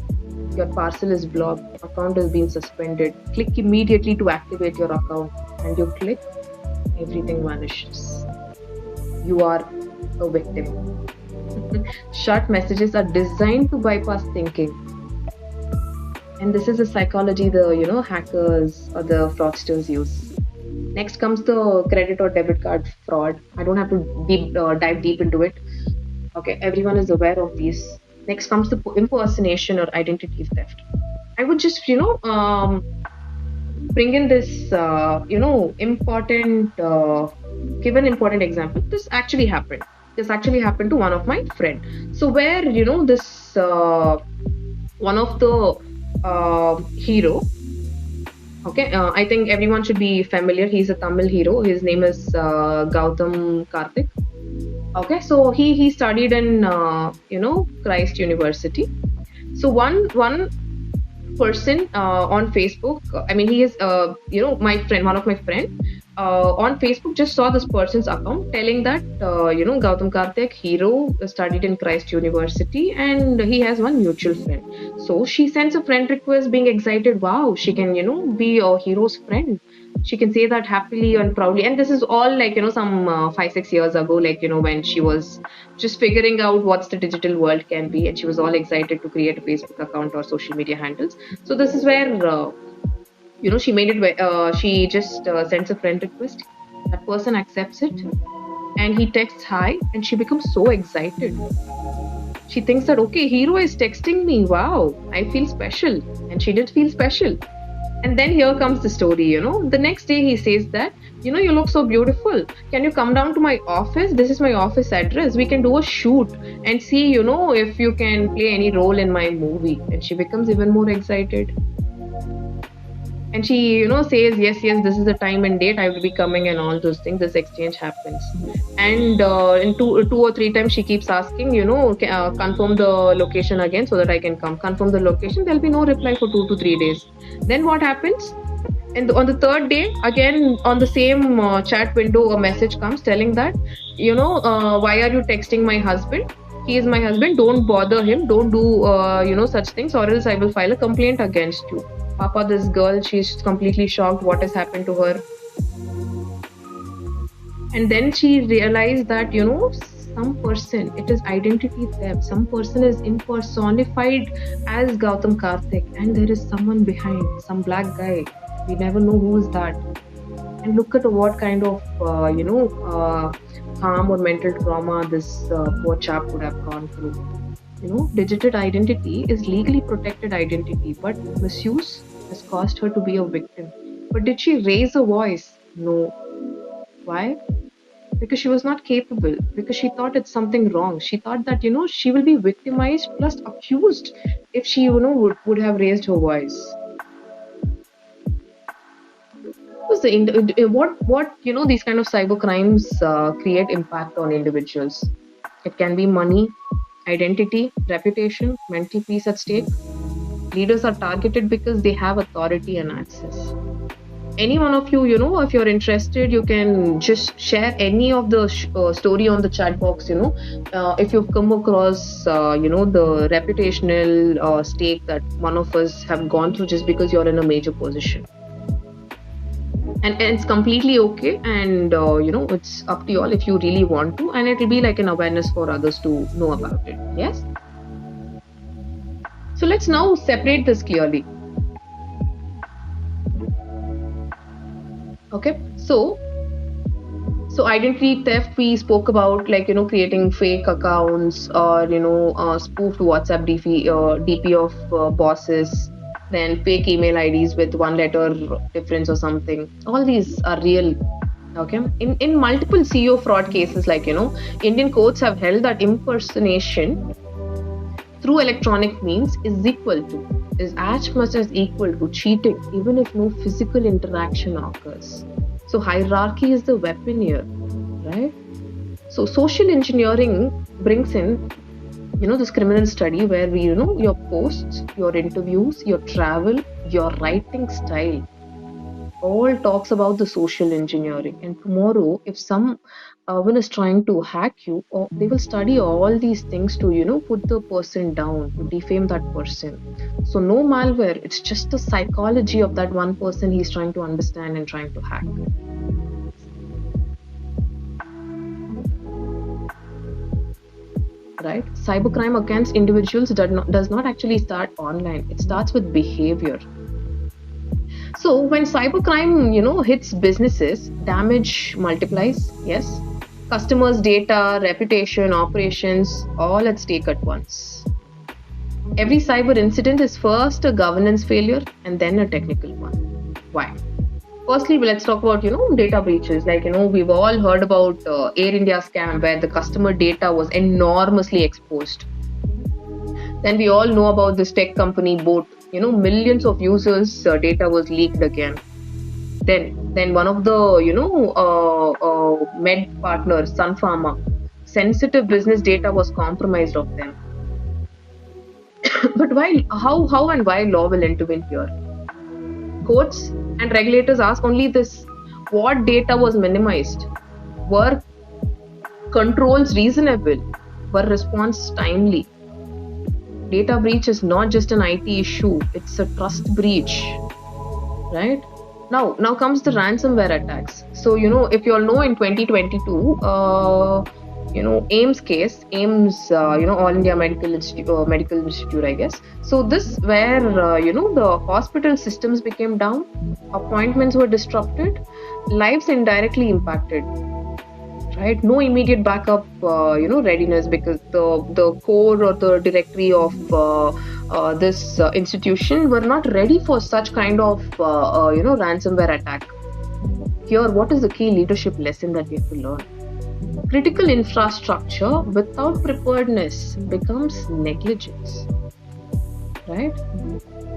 Your parcel is blocked, account has been suspended. Click immediately to activate your account, and you click, everything vanishes. You are a victim. Short messages are designed to bypass thinking. And this is a psychology the hackers or the fraudsters use. Next comes the credit or debit card fraud. I don't have to dive deep into it. Okay, everyone is aware of these. Next comes the impersonation or identity theft. I would just bring in this important give an important example. This actually happened to one of my friend. So where this one of the hero, okay, I think everyone should be familiar. He's a Tamil hero. His name is Gautam Karthik. Okay, so he studied in Christ University. So one person on Facebook, I mean, he is my friend, one of my friend on Facebook just saw this person's account telling that Gautam Karthik, hero, studied in Christ University, and he has one mutual friend. So she sends a friend request, being excited. Wow, she can be a hero's friend. She can say that happily and proudly. And this is all like some 5-6 years ago, like when she was just figuring out what's the digital world can be, and she was all excited to create a Facebook account or social media handles. So this is where she made it. She just sends a friend request. That person accepts it, and he texts hi, and she becomes so excited. She thinks that, okay, hero is texting me. Wow, I feel special. And she did feel special. And then here comes the story, The next day he says that, you look so beautiful. Can you come down to my office? This is my office address. We can do a shoot and see, if you can play any role in my movie. And she becomes even more excited. And she, says, yes, this is the time and date I will be coming and all those things. This exchange happens. And in two or three times, she keeps asking, confirm the location again so that I can come. Confirm the location. There'll be no reply for 2 to 3 days. Then what happens? And on the third day, again, on the same chat window, a message comes telling that, why are you texting my husband? He is my husband. Don't bother him. Don't do, such things, or else I will file a complaint against you. Papa, this girl, she's completely shocked. What has happened to her? And then she realized that, some person, it is identity theft. Some person is impersonified as Gautam Karthik, and there is someone behind, some black guy. We never know who is that. And look at what kind of, harm or mental trauma this poor chap would have gone through. Digital identity is legally protected identity, but misuse has caused her to be a victim. But did she raise a voice? No. Why? Because she was not capable, because she thought it's something wrong. She thought that, she will be victimized plus accused if she, would have raised her voice. What these kind of cyber crimes create impact on individuals. It can be money, identity, reputation, mental peace at stake. Leaders are targeted because they have authority and access. Any one of you, if you're interested, you can just share any of the story on the chat box, if you've come across, the reputational stake that one of us have gone through just because you're in a major position. And it's completely okay, and it's up to you all if you really want to, and it will be like an awareness for others to know about it. Yes. So let's now separate this clearly. Okay, so identity theft, we spoke about, like, creating fake accounts or spoofed WhatsApp DP of bosses, then fake email IDs with one letter difference or something. All these are real. Okay, in multiple CEO fraud cases, like Indian courts have held that impersonation through electronic means is as much as equal to cheating, even if no physical interaction occurs. So hierarchy is the weapon here, right? So social engineering brings in, this criminal study where we, your posts, your interviews, your travel, your writing style, all talks about the social engineering. And tomorrow, if someone is trying to hack you, or they will study all these things to, put the person down, to defame that person. So no malware, it's just the psychology of that one person he's trying to understand and trying to hack. Right? Cybercrime against individuals does not actually start online. It starts with behavior. So when cybercrime, hits businesses, damage multiplies. Yes, customers' data, reputation, operations, all at stake at once. Every cyber incident is first a governance failure and then a technical one. Why? Firstly, let's talk about, data breaches. Like, we've all heard about Air India scam where the customer data was enormously exposed. Then we all know about this tech company Boat. Millions of users' data was leaked again. Then one of the, med partners, Sun Pharma, sensitive business data was compromised of them. But how and why law will intervene here? Courts and regulators ask only this: what data was minimized? Were controls reasonable? Were response timely? Data breach is not just an IT issue, it's a trust breach, right? Now comes the ransomware attacks. So, if you all know, in 2022, AIMS case, All India Medical Institute, I guess. So this where, the hospital systems became down, appointments were disrupted, lives indirectly impacted, right? No immediate backup, readiness, because the core or the directory of this institution were not ready for such kind of, ransomware attack. Here, what is the key leadership lesson that we have to learn? Critical infrastructure without preparedness becomes negligence, right?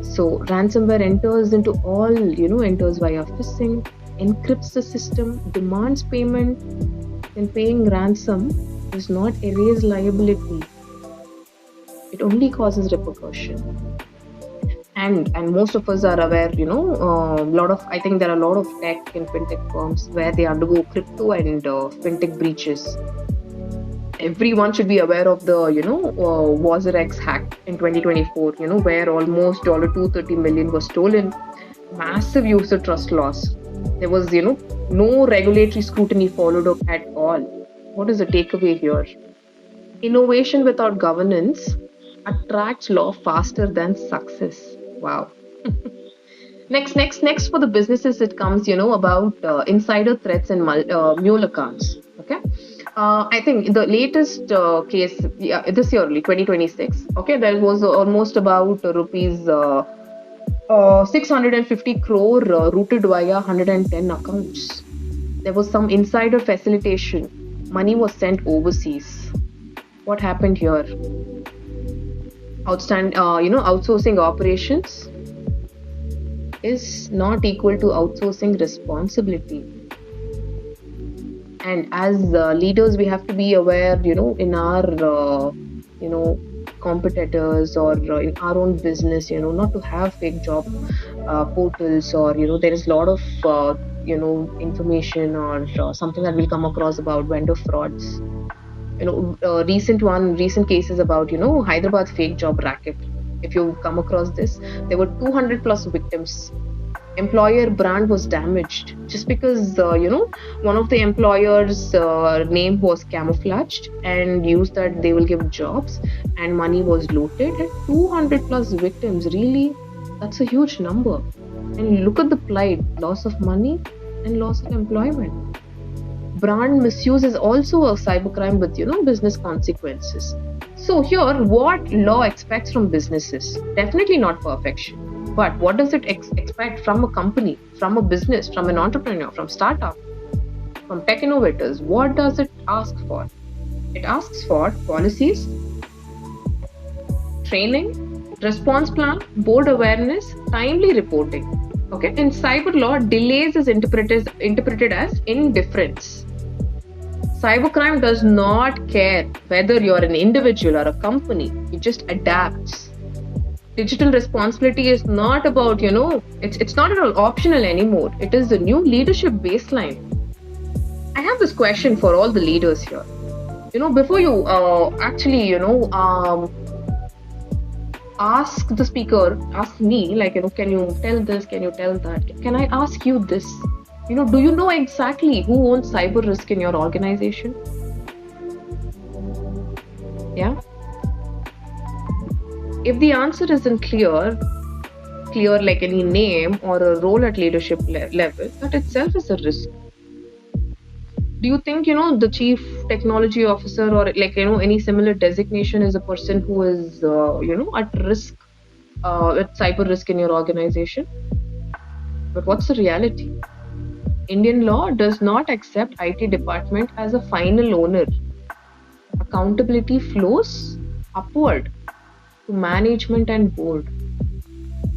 So ransomware enters into all, enters via phishing, encrypts the system, demands payment, and paying ransom does not erase liability. It only causes repercussion. And most of us are aware, I think there are a lot of tech and fintech firms where they undergo crypto and fintech breaches. Everyone should be aware of the, WazirX hack in 2024, where almost $230 million was stolen. Massive user trust loss. There was, no regulatory scrutiny followed up at all. What is the takeaway here? Innovation without governance attracts law faster than success. Wow. Next for the businesses, it comes, about insider threats and mule accounts. Okay. I think the latest case, this year only, 2026. Okay, there was almost about rupees 650 crore routed via 110 accounts. There was some insider facilitation. Money was sent overseas. What happened here? Outsourcing operations is not equal to outsourcing responsibility. And as leaders, we have to be aware, in our, competitors or in our own business, not to have fake job portals, or, there is a lot of, information or something that we'll come across about vendor frauds. Recent cases about, Hyderabad fake job racket. If you come across this, there were 200 plus victims. Employer brand was damaged just because, one of the employers' name was camouflaged and used that they will give jobs, and money was looted. And 200 plus victims, really? That's a huge number. And look at the plight, loss of money and loss of employment. Brand misuse is also a cybercrime with, business consequences. So here, what law expects from businesses? Definitely not perfection. But what does it expect from a company, from a business, from an entrepreneur, from startup, from tech innovators? What does it ask for? It asks for policies, training, response plan, board awareness, timely reporting. Okay, in cyber law, delays is interpreted as indifference. Cybercrime does not care whether you're an individual or a company, it just adapts. Digital responsibility is not about, it's not at all optional anymore. It is the new leadership baseline. I have this question for all the leaders here. Before you ask the speaker, ask me, can you tell this, can you tell that? Can I ask you this? Do you know exactly who owns cyber risk in your organization? Yeah. If the answer isn't clear like any name or a role at leadership level, that itself is a risk. Do you think, the chief technology officer or any similar designation is a person who is, at risk, at cyber risk in your organization? But what's the reality? Indian law does not accept IT department as a final owner. Accountability flows upward to management and board,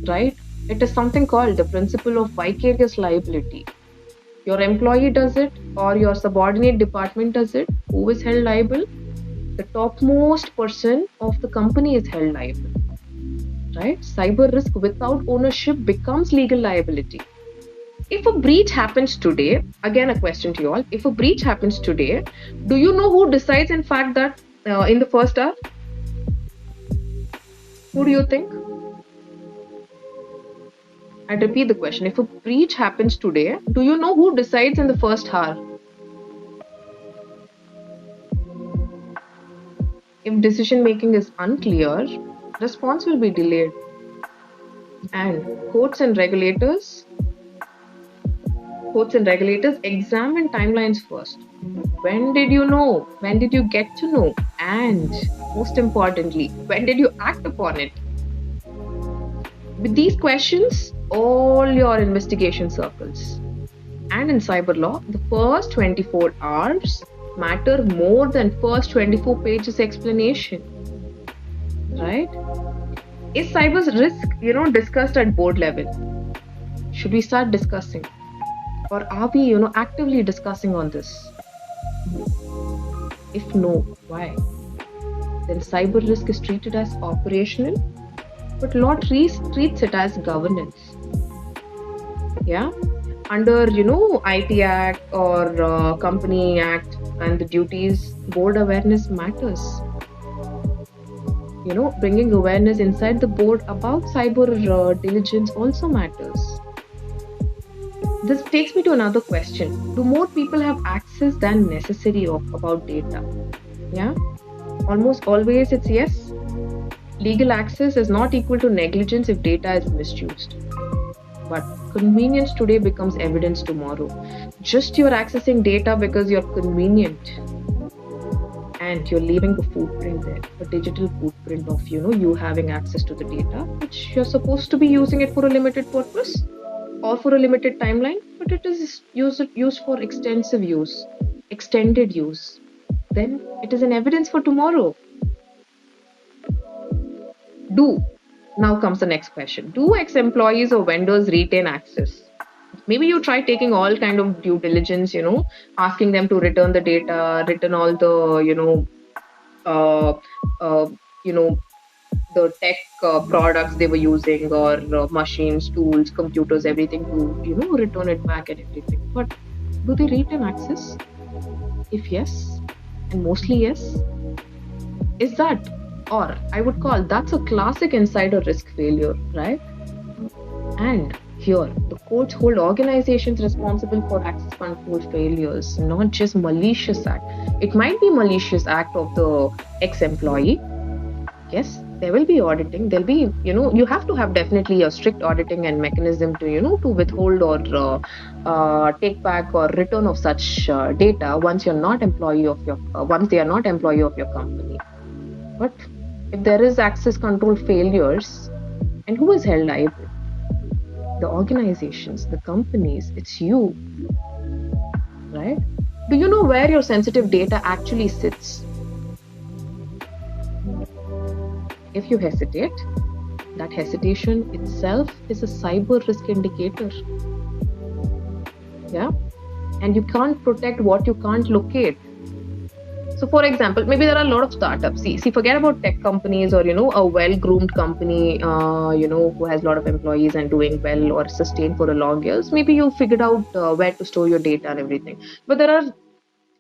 right? It is something called the principle of vicarious liability. Your employee does it or your subordinate department does it, who is held liable? The topmost person of the company is held liable, right? Cyber risk without ownership becomes legal liability. If a breach happens today, again a question to you all, if a breach happens today, do you know who decides in fact that in the first hour? Who do you think? I'd repeat the question. If a breach happens today, do you know who decides in the first hour? If decision making is unclear, response will be delayed. And courts and regulators examine timelines first. When did you know? When did you get to know? And most importantly, when did you act upon it? With these questions, all your investigation circles. And in cyber law, the first 24 hours matter more than first 24 pages explanation. Right? Is cyber risk, discussed at board level? Should we start discussing? Or are we, actively discussing on this? If no, why? Then cyber risk is treated as operational, but law treats it as governance. Yeah, under IT Act or Company Act and the duties, board awareness matters. Bringing awareness inside the board about cyber diligence also matters. This takes me to another question. Do more people have access than necessary about data? Yeah, almost always it's yes. Legal access is not equal to negligence if data is misused. But convenience today becomes evidence tomorrow. Just you're accessing data because you're convenient. And you're leaving a footprint there, a digital footprint of, you having access to the data, which you're supposed to be using it for a limited purpose or for a limited timeline, but it is used for extensive use, extended use. Then it is an evidence for tomorrow. Now comes the next question. Do ex-employees or vendors retain access? Maybe you try taking all kind of due diligence, asking them to return the data, return all the, the tech products they were using or machines, tools, computers, everything to, return it back and everything. But do they retain access? If yes, and mostly yes, is that, or I would call that's a classic insider risk failure, right? And here, the courts hold organizations responsible for access control failures, not just malicious act. It might be malicious act of the ex-employee. Yes, there will be auditing. There'll be, you have to have definitely a strict auditing and mechanism to, to withhold or take back or return of such data once you're not employee of your, once they are not employee of your company. But if there is access control failures, and who is held liable? The organizations, the companies, it's you, right? Do you know where your sensitive data actually sits? If you hesitate, that hesitation itself is a cyber risk indicator. Yeah, and you can't protect what you can't locate. So, for example, maybe there are a lot of startups. See, forget about tech companies or a well-groomed company, who has a lot of employees and doing well or sustained for a long years. Maybe you figured out where to store your data and everything. But there are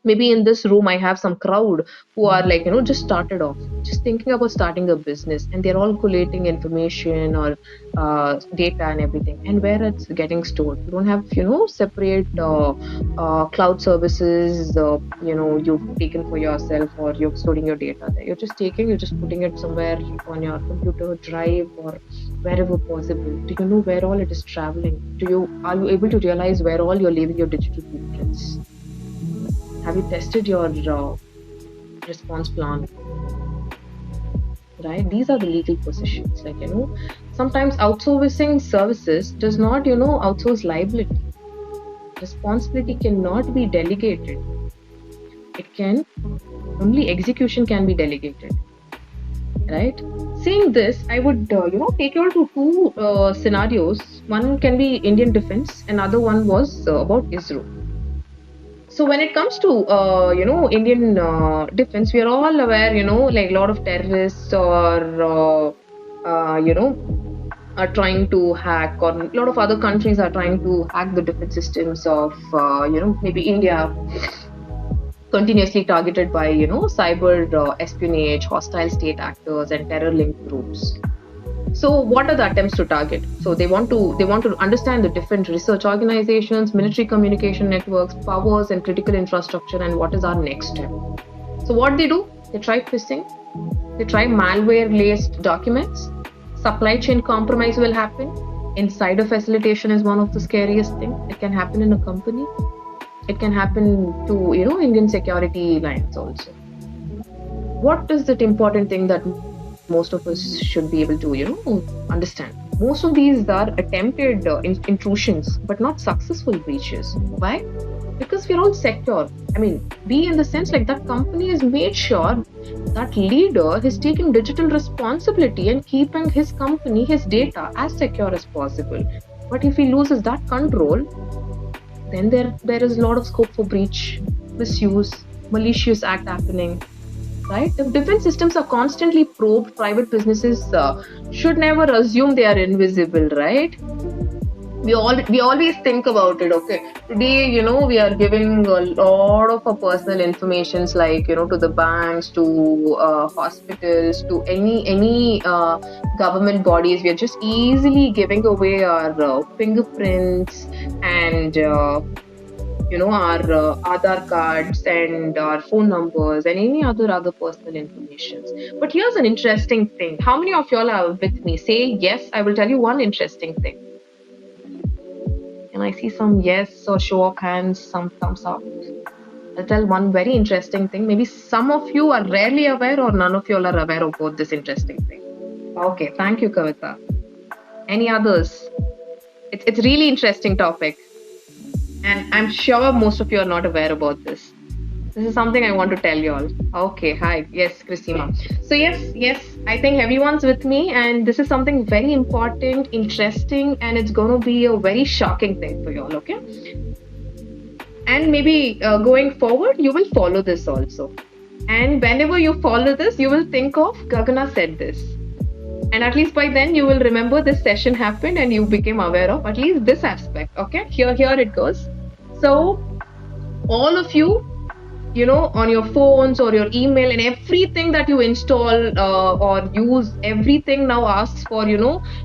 maybe in this room I have some crowd who are like just started off, just thinking about starting a business, and they're all collating information or data and everything, and where it's getting stored. You don't have separate cloud services you've taken for yourself, or you're storing your data there. You're just putting it somewhere on your computer drive or wherever possible. Do you know where all it is traveling? Are you able to realize where all you're leaving your digital footprints? Have you tested your response plan? Right? These are the legal positions. Sometimes outsourcing services does not, outsource liability. Responsibility cannot be delegated. Only execution can be delegated. Right? Saying this, I would, take you all to two scenarios. One can be Indian defense, another one was about ISRO. So when it comes to Indian defense, we are all aware like a lot of terrorists or are trying to hack, or a lot of other countries are trying to hack the defense systems of maybe India, continuously targeted by cyber espionage, hostile state actors, and terror linked groups. So what are the attempts to target? So they want to understand the different research organizations, military communication networks, powers, and critical infrastructure, and what is our next step. So what they do? They try phishing. They try malware-laced documents. Supply chain compromise will happen. Insider facilitation is one of the scariest things. It can happen in a company. It can happen to Indian security lines also. What is that important thing that most of us should be able to understand? Most of these are attempted intrusions, but not successful breaches. Why? Because we're all secure. We in the sense like that company has made sure that leader is taking digital responsibility and keeping his company, his data as secure as possible. But if he loses that control, then there is a lot of scope for breach, misuse, malicious act happening. Right? If defense systems are constantly probed, private businesses should never assume they are invisible, right? We always think about it. Okay, today we are giving a lot of our personal informations, like to the banks, to hospitals, to any government bodies. We are just easily giving away our fingerprints and our Aadhaar cards and our phone numbers and any other personal information. But here's an interesting thing. How many of y'all are with me? Say yes. I will tell you one interesting thing. And I see some yes or show of hands, some thumbs up. I'll tell one very interesting thing. Maybe some of you are rarely aware, or none of y'all are aware of both this interesting thing. Okay, thank you, Kavita. Any others? It's really interesting topic. And I'm sure most of you are not aware about this. This is something I want to tell you all. Okay, hi. Yes, Christina. So yes, I think everyone's with me, and this is something very important, interesting, and it's going to be a very shocking thing for you all, okay? And maybe going forward, you will follow this also. And whenever you follow this, you will think of Gagana said this. And at least by then, you will remember this session happened and you became aware of at least this aspect. Okay, here it goes. So all of you, on your phones or your email and everything that you install or use, everything now asks for,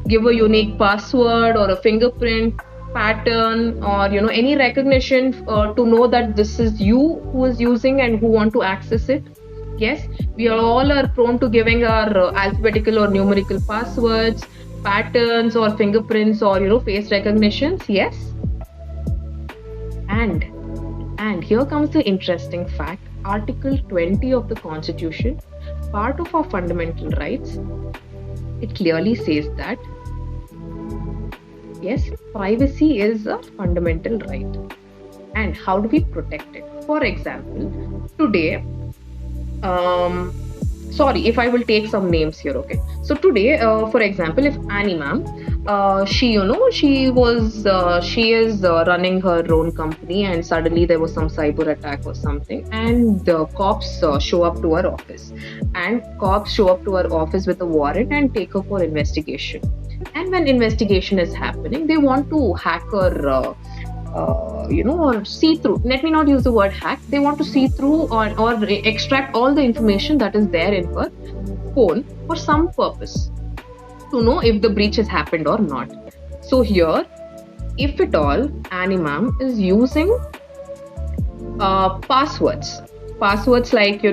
give a unique password or a fingerprint pattern or, any recognition to know that this is you who is using and who want to access it. Yes, we all are prone to giving our alphabetical or numerical passwords, patterns or fingerprints or face recognitions. Yes. And here comes the interesting fact. Article 20 of the Constitution, part of our fundamental rights, it clearly says that yes, privacy is a fundamental right. And how do we protect it? For example, today sorry, if I will take some names here, okay. So today, for example, if Annie ma'am, she is running her own company, and suddenly there was some cyber attack or something, and the cops show up to her office, and cops show up to her office with a warrant and take her for investigation. And when investigation is happening, they want to hack her. Or see through. Let me not use the word hack. They want to see through or extract all the information that is there in her phone for some purpose to know if the breach has happened or not. So here, if at all, Annie ma'am is using passwords like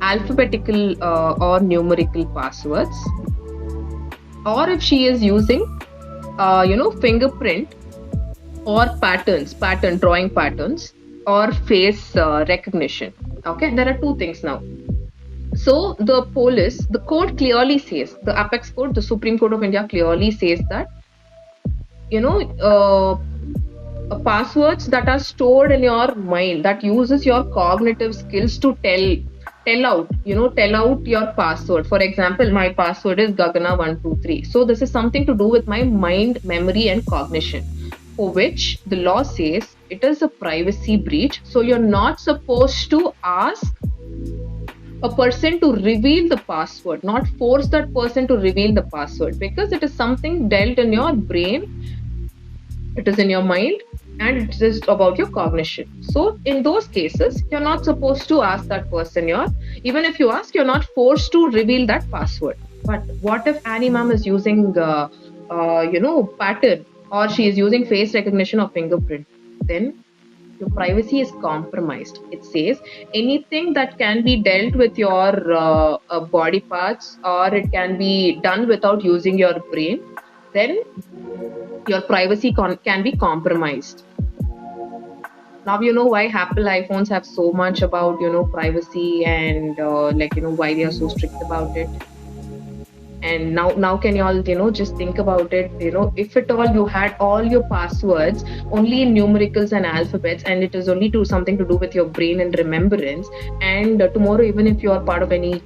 alphabetical or numerical passwords, or if she is using fingerprint or drawing patterns, or face recognition. Okay, there are two things now. So the code clearly says, the Apex code, the Supreme Court of India clearly says that, passwords that are stored in your mind, that uses your cognitive skills to tell out your password. For example, my password is Gagana 123. So this is something to do with my mind, memory, and cognition, for which the law says it is a privacy breach. So you're not supposed to ask a person to reveal the password, not force that person to reveal the password, because it is something dealt in your brain, it is in your mind, and it is about your cognition. So in those cases, you're not supposed to ask that person. Even if you ask, you're not forced to reveal that password. But what if Annie ma'am is using pattern, or she is using face recognition or fingerprint? Then your privacy is compromised. It says anything that can be dealt with your body parts, or it can be done without using your brain, then your privacy can be compromised. Now you know why Apple iPhones have so much about privacy, and why they are so strict about it. And now can you all just think about it, if at all you had all your passwords only in numericals and alphabets, and it is only something to do with your brain and remembrance, and tomorrow even if you are part of any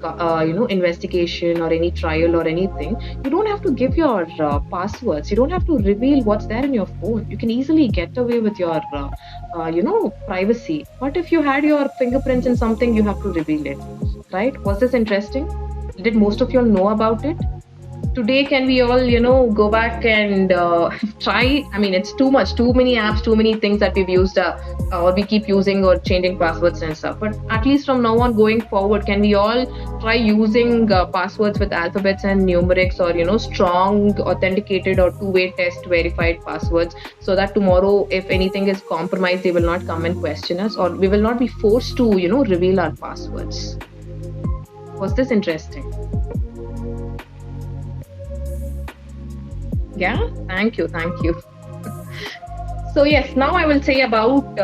investigation or any trial or anything, you don't have to give your passwords, you don't have to reveal what's there in your phone, you can easily get away with your privacy. But if you had your fingerprints in something, you have to reveal it, right? Was this interesting? Did most of you all know about it? Today, can we all, go back and try? I mean, it's too much, too many apps, too many things that we've used or we keep using or changing passwords and stuff. But at least from now on going forward, can we all try using passwords with alphabets and numerics, or, strong, authenticated or two-way test verified passwords, so that tomorrow, if anything is compromised, they will not come and question us, or we will not be forced to, reveal our passwords. Was this interesting? Yeah, thank you. So yes, now I will say about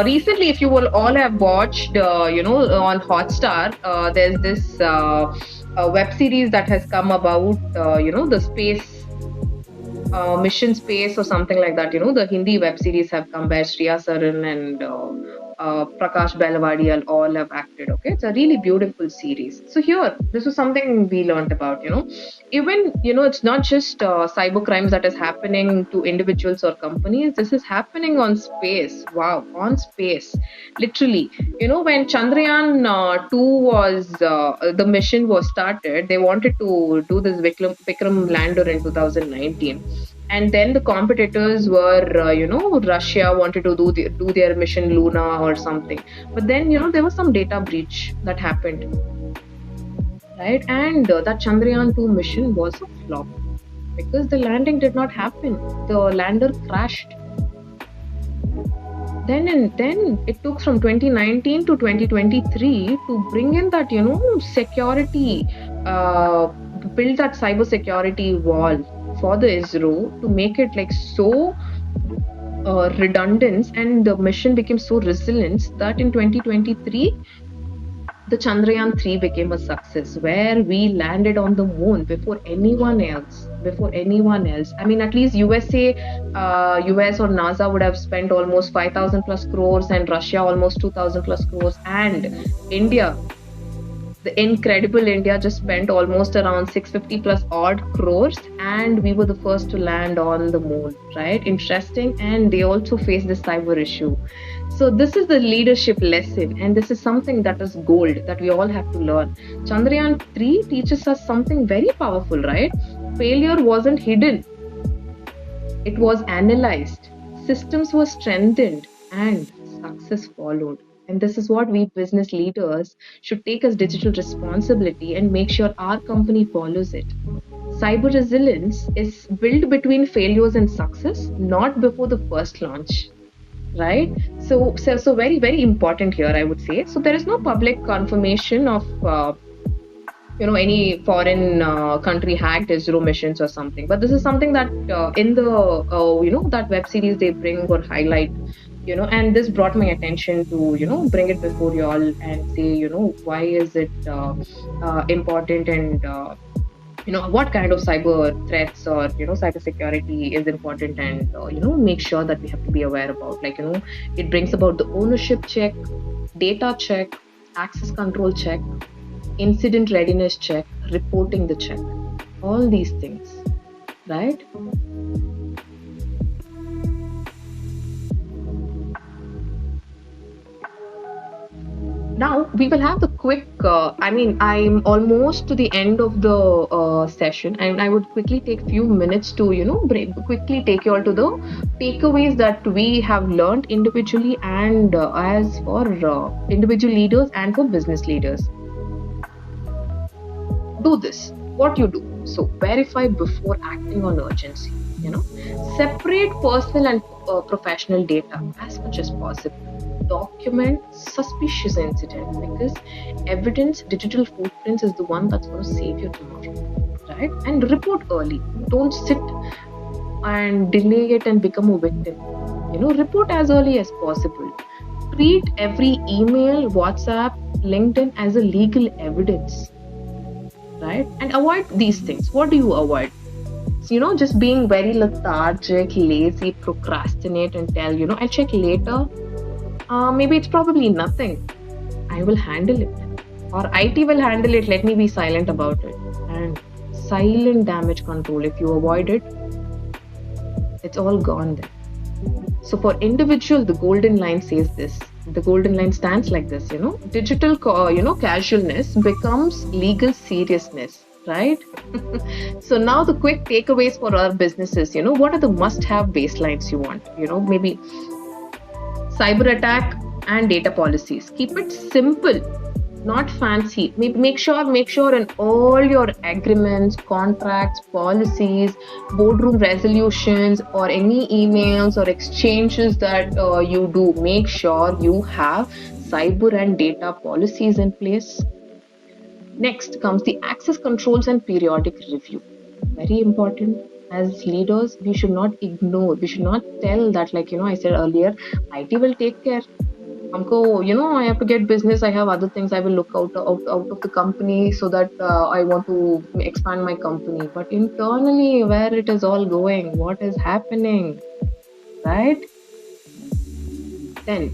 recently, if you will all have watched on Hotstar, there's this web series that has come about the space mission space or something like that. The Hindi web series have come by Shriya Saran and Prakash Belawadi all have acted. Okay, it's a really beautiful series. So here, this was something we learned about. Even it's not just cyber crimes that is happening to individuals or companies. This is happening on space. Wow, on space, literally. When Chandrayaan 2 was the mission was started, they wanted to do this Vikram lander in 2019. And then the competitors were, Russia wanted to do their mission Luna or something. But then, there was some data breach that happened, right? And that Chandrayaan 2 mission was a flop because the landing did not happen. The lander crashed. Then it took from 2019 to 2023 to bring in that, security, build that cyber security wall for the ISRO to make it like so redundant, and the mission became so resilient that in 2023 the Chandrayaan 3 became a success, where we landed on the moon before anyone else. I mean, at least US or NASA would have spent almost 5,000 plus crores, and Russia almost 2,000 plus crores, and India The incredible India just spent almost around 650 plus odd crores, and we were the first to land on the moon, right? Interesting. And they also faced the cyber issue. So this is the leadership lesson, and this is something that is gold that we all have to learn. Chandrayaan 3 teaches us something very powerful, right? Failure wasn't hidden. It was analyzed. Systems were strengthened and success followed. And this is what we business leaders should take as digital responsibility and make sure our company follows it. Cyber resilience is built between failures and success, not before the first launch. Right? So very, very important here, I would say. So there is no public confirmation of any foreign country hacked Israel missions or something. But this is something that in the that web series they bring or highlight, and this brought my attention to bring it before you all and say why is it important, and what kind of cyber threats or cyber security is important, and make sure that we have to be aware about, it brings about the ownership check, data check, access control check, incident readiness check, reporting the check, all these things, right? Now we will have the quick, I'm almost to the end of the session, and I would quickly take few minutes to, quickly take you all to the takeaways that we have learned individually and as for individual leaders and for business leaders. Do this. What you do. So verify before acting on urgency. Separate personal and professional data as much as possible. Document suspicious incidents, because evidence, digital footprints is the one that's going to save you tomorrow, right? And report early. Don't sit and delay it and become a victim. Report as early as possible. Treat every email, WhatsApp, LinkedIn as a legal evidence, right? And avoid these things. What do you avoid? So, just being very lethargic, lazy, procrastinate and tell, I'll check later. Maybe it's probably nothing. I will handle it. Or IT will handle it. Let me be silent about it. And silent damage control. If you avoid it, it's all gone then. So for individual, the golden line says this. The golden line stands like this, Digital, casualness becomes legal seriousness, right? So now the quick takeaways for our businesses, what are the must-have baselines you want? Maybe cyber attack and data policies. Keep it simple, not fancy. Make sure in all your agreements, contracts, policies, boardroom resolutions, or any emails or exchanges that you do, make sure you have cyber and data policies in place. Next comes the access controls and periodic review. Very important. As leaders, we should not ignore, we should not tell that, I said earlier, IT will take care. I have to get business, I have other things, I will look out of the company so that I want to expand my company. But internally, where it is all going, what is happening, right? Then,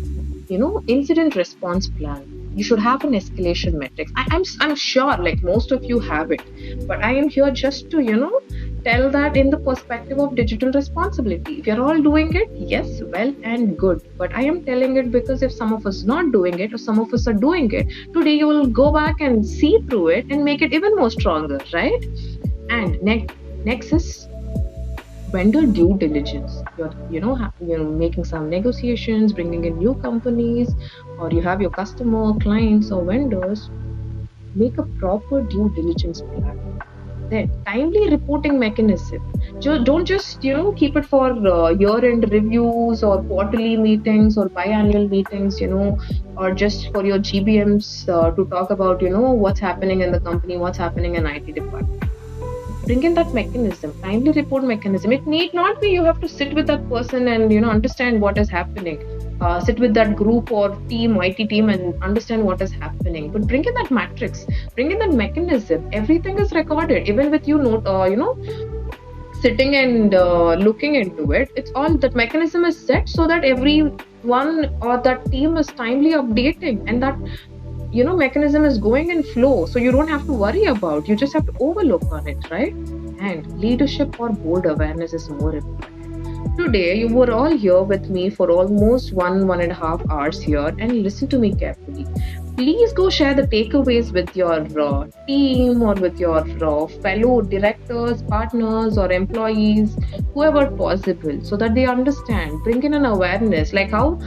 incident response plan. You should have an escalation metrics. I'm sure most of you have it, but I am here just to, tell that in the perspective of digital responsibility. If you're all doing it, yes, well and good. But I am telling it because if some of us not doing it or some of us are doing it, today you will go back and see through it and make it even more stronger, right? And next is vendor due diligence. You're making some negotiations, bringing in new companies, or you have your customer, clients or vendors. Make a proper due diligence plan. Then timely reporting mechanism. Don't just keep it for year-end reviews or quarterly meetings or biannual meetings, or just for your GBMs to talk about what's happening in the company, what's happening in IT department. Bring in that mechanism, timely report mechanism. It need not be you have to sit with that person and understand what is happening. Sit with that group or team, IT team, and understand what is happening. But bring in that matrix, bring in that mechanism. Everything is recorded, even with you sitting and looking into it. It's all that mechanism is set so that everyone or that team is timely updating, and that mechanism is going in flow, so you don't have to worry about, you just have to overlook on it, right? And leadership or board awareness is more important. Today, you were all here with me for almost 1.5 hours here, and listen to me carefully. Please go share the takeaways with your team or with your fellow directors, partners, or employees, whoever possible, so that they understand. Bring in an awareness, like how,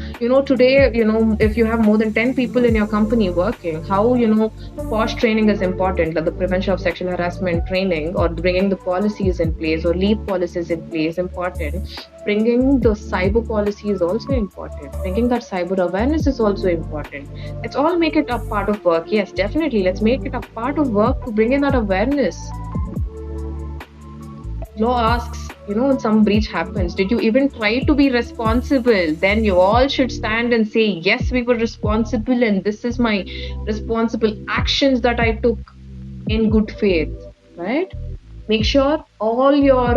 today, if you have more than 10 people in your company working, how, POSH training is important, like the prevention of sexual harassment training, or bringing the policies in place or leave policies in place, important. Bringing the cyber policy is also important. Bringing that cyber awareness is also important. Let's all make it a part of work. Yes, definitely. Let's make it a part of work to bring in that awareness. Law asks, when some breach happens, did you even try to be responsible? Then you all should stand and say, yes, we were responsible, and this is my responsible actions that I took in good faith, right? Make sure all your,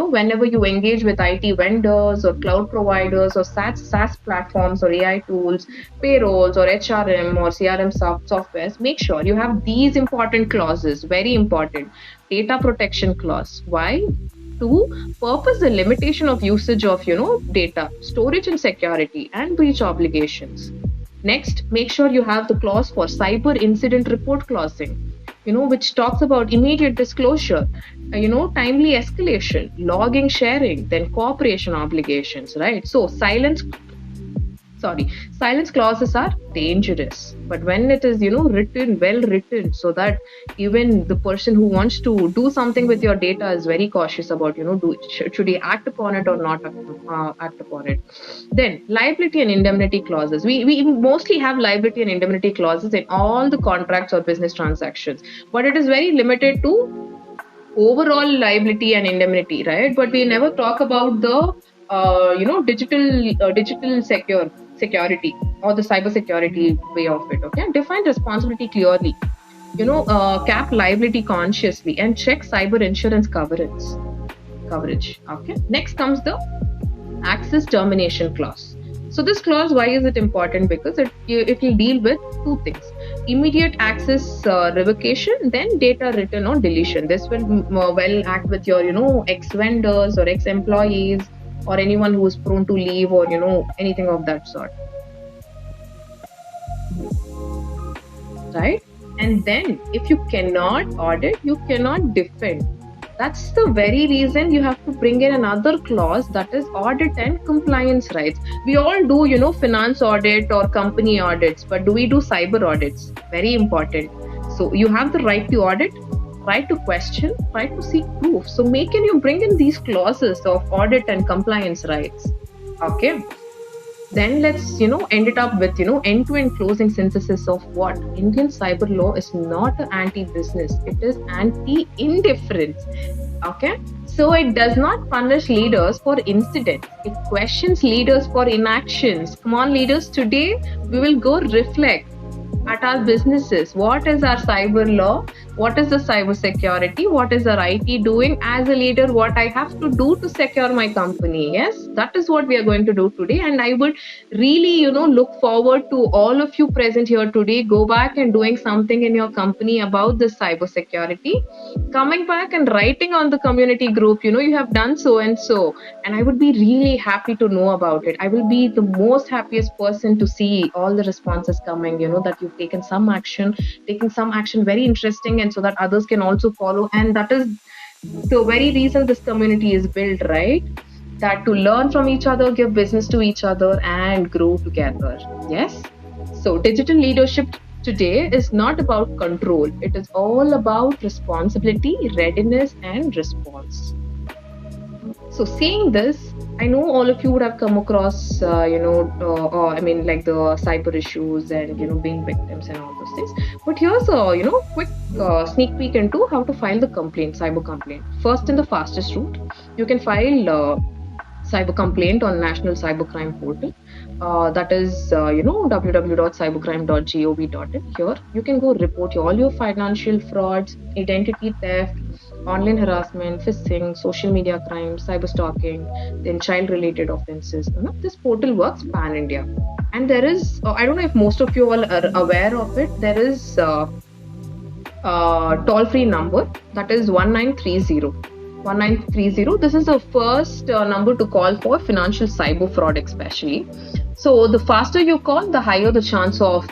whenever you engage with IT vendors or cloud providers or SaaS platforms or AI tools, payrolls or HRM or CRM softwares, make sure you have these important clauses, very important. Data protection clause. Why? To purpose the limitation of usage of, data, storage and security, and breach obligations. Next, make sure you have the clause for cyber incident report clausing, which talks about immediate disclosure, timely escalation, logging sharing, then cooperation obligations, right? So silence clauses are dangerous, but when it is, well written, so that even the person who wants to do something with your data is very cautious about, should he act upon it or not act upon it. Then liability and indemnity clauses. We mostly have liability and indemnity clauses in all the contracts or business transactions, but it is very limited to overall liability and indemnity, right? But we never talk about the digital security or the cyber security way of it. Okay, define responsibility clearly, cap liability consciously, and check cyber insurance coverage. Okay, next comes the access termination clause. So this clause, why is it important? Because it will deal with two things: immediate access revocation, then data return or deletion. This will well act with your ex vendors or ex employees or anyone who is prone to leave or anything of that sort, right? And then if you cannot audit, you cannot defend. That's the very reason you have to bring in another clause, that is audit and compliance rights. We all do, finance audit or company audits, but do we do cyber audits? Very important. So you have the right to audit, right to question, right to seek proof. So you bring in these clauses of audit and compliance rights. Okay. Then let's, end it up with, end-to-end closing synthesis of what Indian cyber law is not anti-business. It is anti-indifference. Okay. So it does not punish leaders for incidents. It questions leaders for inactions. Come on, leaders, today we will go reflect at our businesses. What is our cyber law? What is the cyber security? What is our IT doing? As a leader, what I have to do to secure my company? Yes, that is what we are going to do today. And I would really, look forward to all of you present here today. Go back and doing something in your company about the cyber security. Coming back and writing on the community group, you have done so and so. And I would be really happy to know about it. I will be the most happiest person to see all the responses coming, that you've taken some action very interesting, and so that others can also follow. And that is the very reason this community is built, right? That to learn from each other, give business to each other, and grow together. Yes. So digital leadership today is not about control. It is all about responsibility, readiness, and response. So saying this, I know all of you would have come across, like the cyber issues and, being victims and all those things. But here's a, quick sneak peek into how to file the cyber complaint. First and the fastest route, you can file cyber complaint on National Cybercrime Portal. That is, www.cybercrime.gov.in. Here, you can go report all your financial frauds, identity theft, online harassment, phishing, social media crimes, cyber stalking, then child-related offenses. This portal works pan-India. And there is, I don't know if most of you all are aware of it, there is toll-free number, that is 1930. 1930. This is the first number to call for financial cyber fraud, especially. So the faster you call, the higher the chance of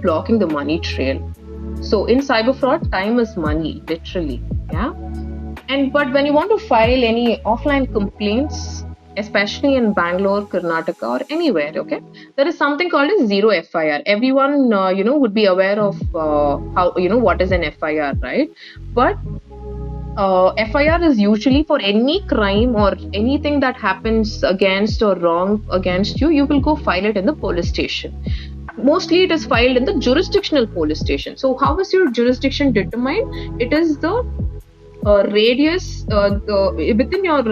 blocking the money trail. So in cyber fraud, time is money, literally. Yeah. But when you want to file any offline complaints, especially in Bangalore, Karnataka, or anywhere, okay, there is something called a zero FIR. Everyone, would be aware of how, what is an FIR, right? But FIR is usually for any crime or anything that happens against or wrong against you, you will go file it in the police station. Mostly it is filed in the jurisdictional police station. So how is your jurisdiction determined? It is the radius within your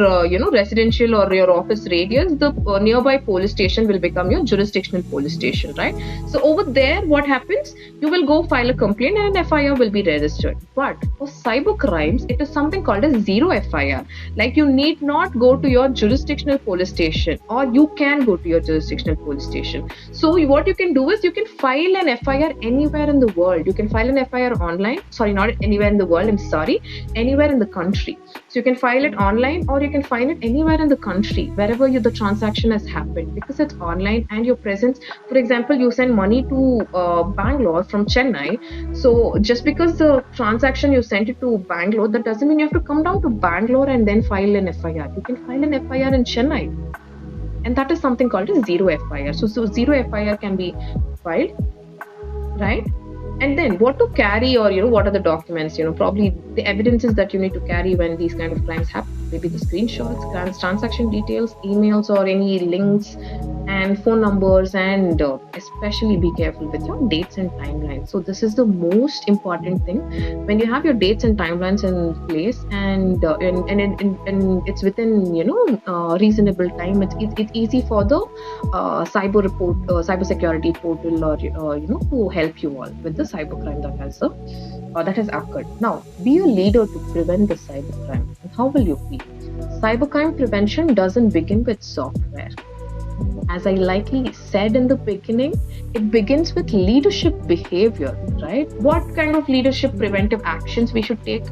residential or your office radius, the nearby police station will become your jurisdictional police station, right? So over there, what happens? You will go file a complaint and an FIR will be registered. But for cyber crimes, it is something called a zero FIR. Like, you need not go to your jurisdictional police station, or you can go to your jurisdictional police station. So what you can do is you can file an FIR anywhere in the world. You can file an FIR online. Sorry, not anywhere in the world. I'm sorry. Anywhere in the country. So you can file it online, or you can file it anywhere in the country, wherever the transaction has happened, because it's online and your presence. For example, you send money to Bangalore from Chennai. So just because the transaction you sent it to Bangalore, that doesn't mean you have to come down to Bangalore and then file an FIR. You can file an FIR in Chennai. And that is something called a zero FIR. So zero FIR can be filed, right? And then what to carry, or what are the documents, probably the evidences that you need to carry when these kind of crimes happen. Maybe the screenshots, transaction details, emails, or any links, and phone numbers, and especially be careful with your dates and timelines. So this is the most important thing. When you have your dates and timelines in place, and it's within reasonable time, it's easy for the cyber security portal, or to help you all with the cybercrime that has occurred. Now, be a leader to prevent the cybercrime. How will you be? Cybercrime prevention doesn't begin with software. As I likely said in the beginning, it begins with leadership behavior, right? What kind of leadership preventive actions we should take?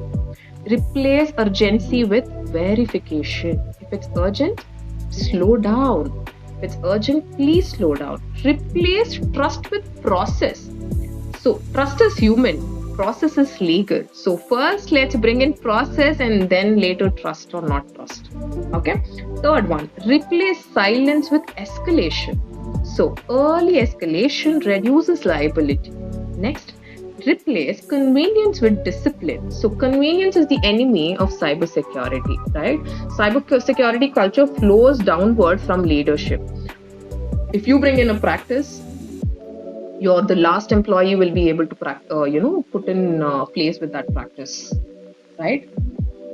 Replace urgency with verification. If it's urgent, slow down. If it's urgent, please slow down. Replace trust with process. So trust is human, process is legal. So first let's bring in process, and then later trust or not trust. Okay. Third one, replace silence with escalation. So early escalation reduces liability. Next, replace convenience with discipline. So convenience is the enemy of cybersecurity, right? Cybersecurity culture flows downward from leadership. If you bring in a practice, the last employee will be able to put in place with that practice, right?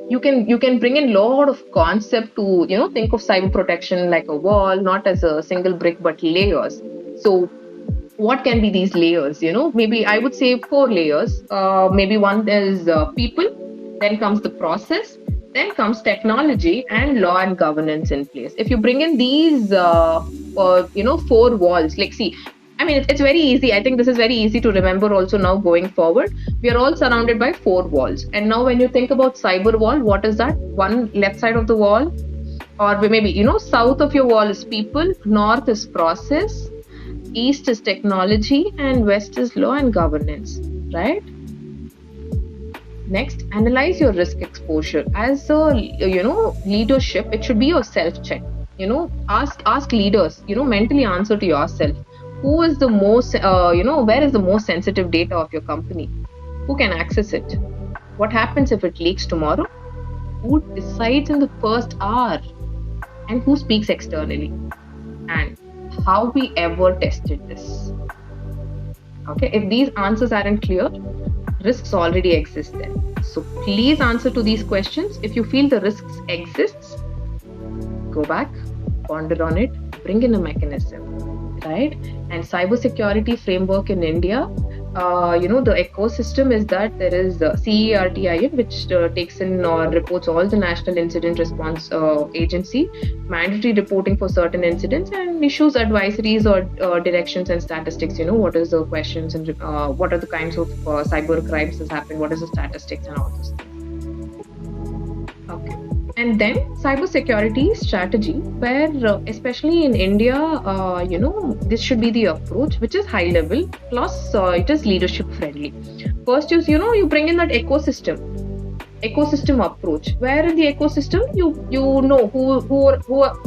You can bring in lot of concept to think of cyber protection like a wall, not as a single brick but layers. So what can be these layers? Maybe I would say 4 layers. Maybe one is people, then comes the process, then comes technology, and law and governance in place. If you bring in these 4 walls, like, see, I mean, it's very easy. I think this is very easy to remember also now going forward. We are all surrounded by 4 walls. And now when you think about cyber wall, what is that? One left side of the wall, or maybe, south of your wall is people, north is process, east is technology, and west is law and governance, right? Next, analyze your risk exposure. As a, leadership, it should be your self-check. Ask leaders, mentally answer to yourself. Who is the most, where is the most sensitive data of your company? Who can access it? What happens if it leaks tomorrow? Who decides in the first hour? And who speaks externally? And how we ever tested this? Okay, if these answers aren't clear, risks already exist then. So please answer to these questions. If you feel the risks exists, go back, ponder on it, bring in a mechanism, right? And cybersecurity framework in India, the ecosystem is that there is CERTIN, which takes in or reports all the National Incident Response Agency, mandatory reporting for certain incidents, and issues advisories or directions and statistics. What is the questions and what are the kinds of cyber crimes has happened, what is the statistics and all those things. Okay. And then cybersecurity strategy, where especially in India, this should be the approach, which is high level, plus it is leadership friendly. First is, you bring in that ecosystem approach, where in the ecosystem, you know who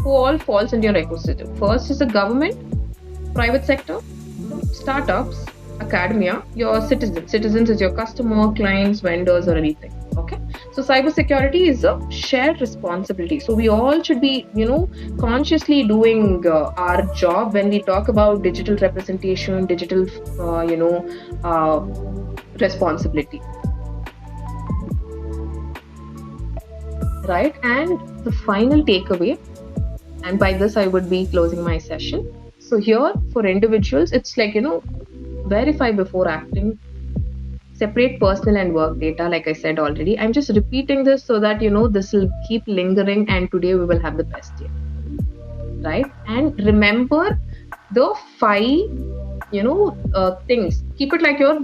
all falls into your ecosystem. First is the government, private sector, startups, academia, your citizens is your customer, clients, vendors, or anything. Okay, so cybersecurity is a shared responsibility. So we all should be, consciously doing our job when we talk about digital representation, digital, responsibility. Right, and the final takeaway, and by this I would be closing my session. So here for individuals, it's like, verify before acting, separate personal and work data, like I said already. I'm just repeating this so that, this will keep lingering, and today we will have the best day. Right? And remember the 5, things. Keep it like your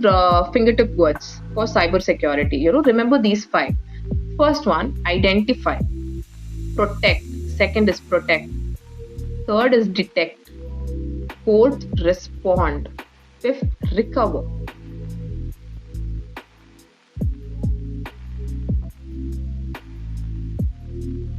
fingertip words for cybersecurity. Remember these 5. First one, identify. Protect. Second is protect. Third is detect. Fourth, respond. Fifth, recover.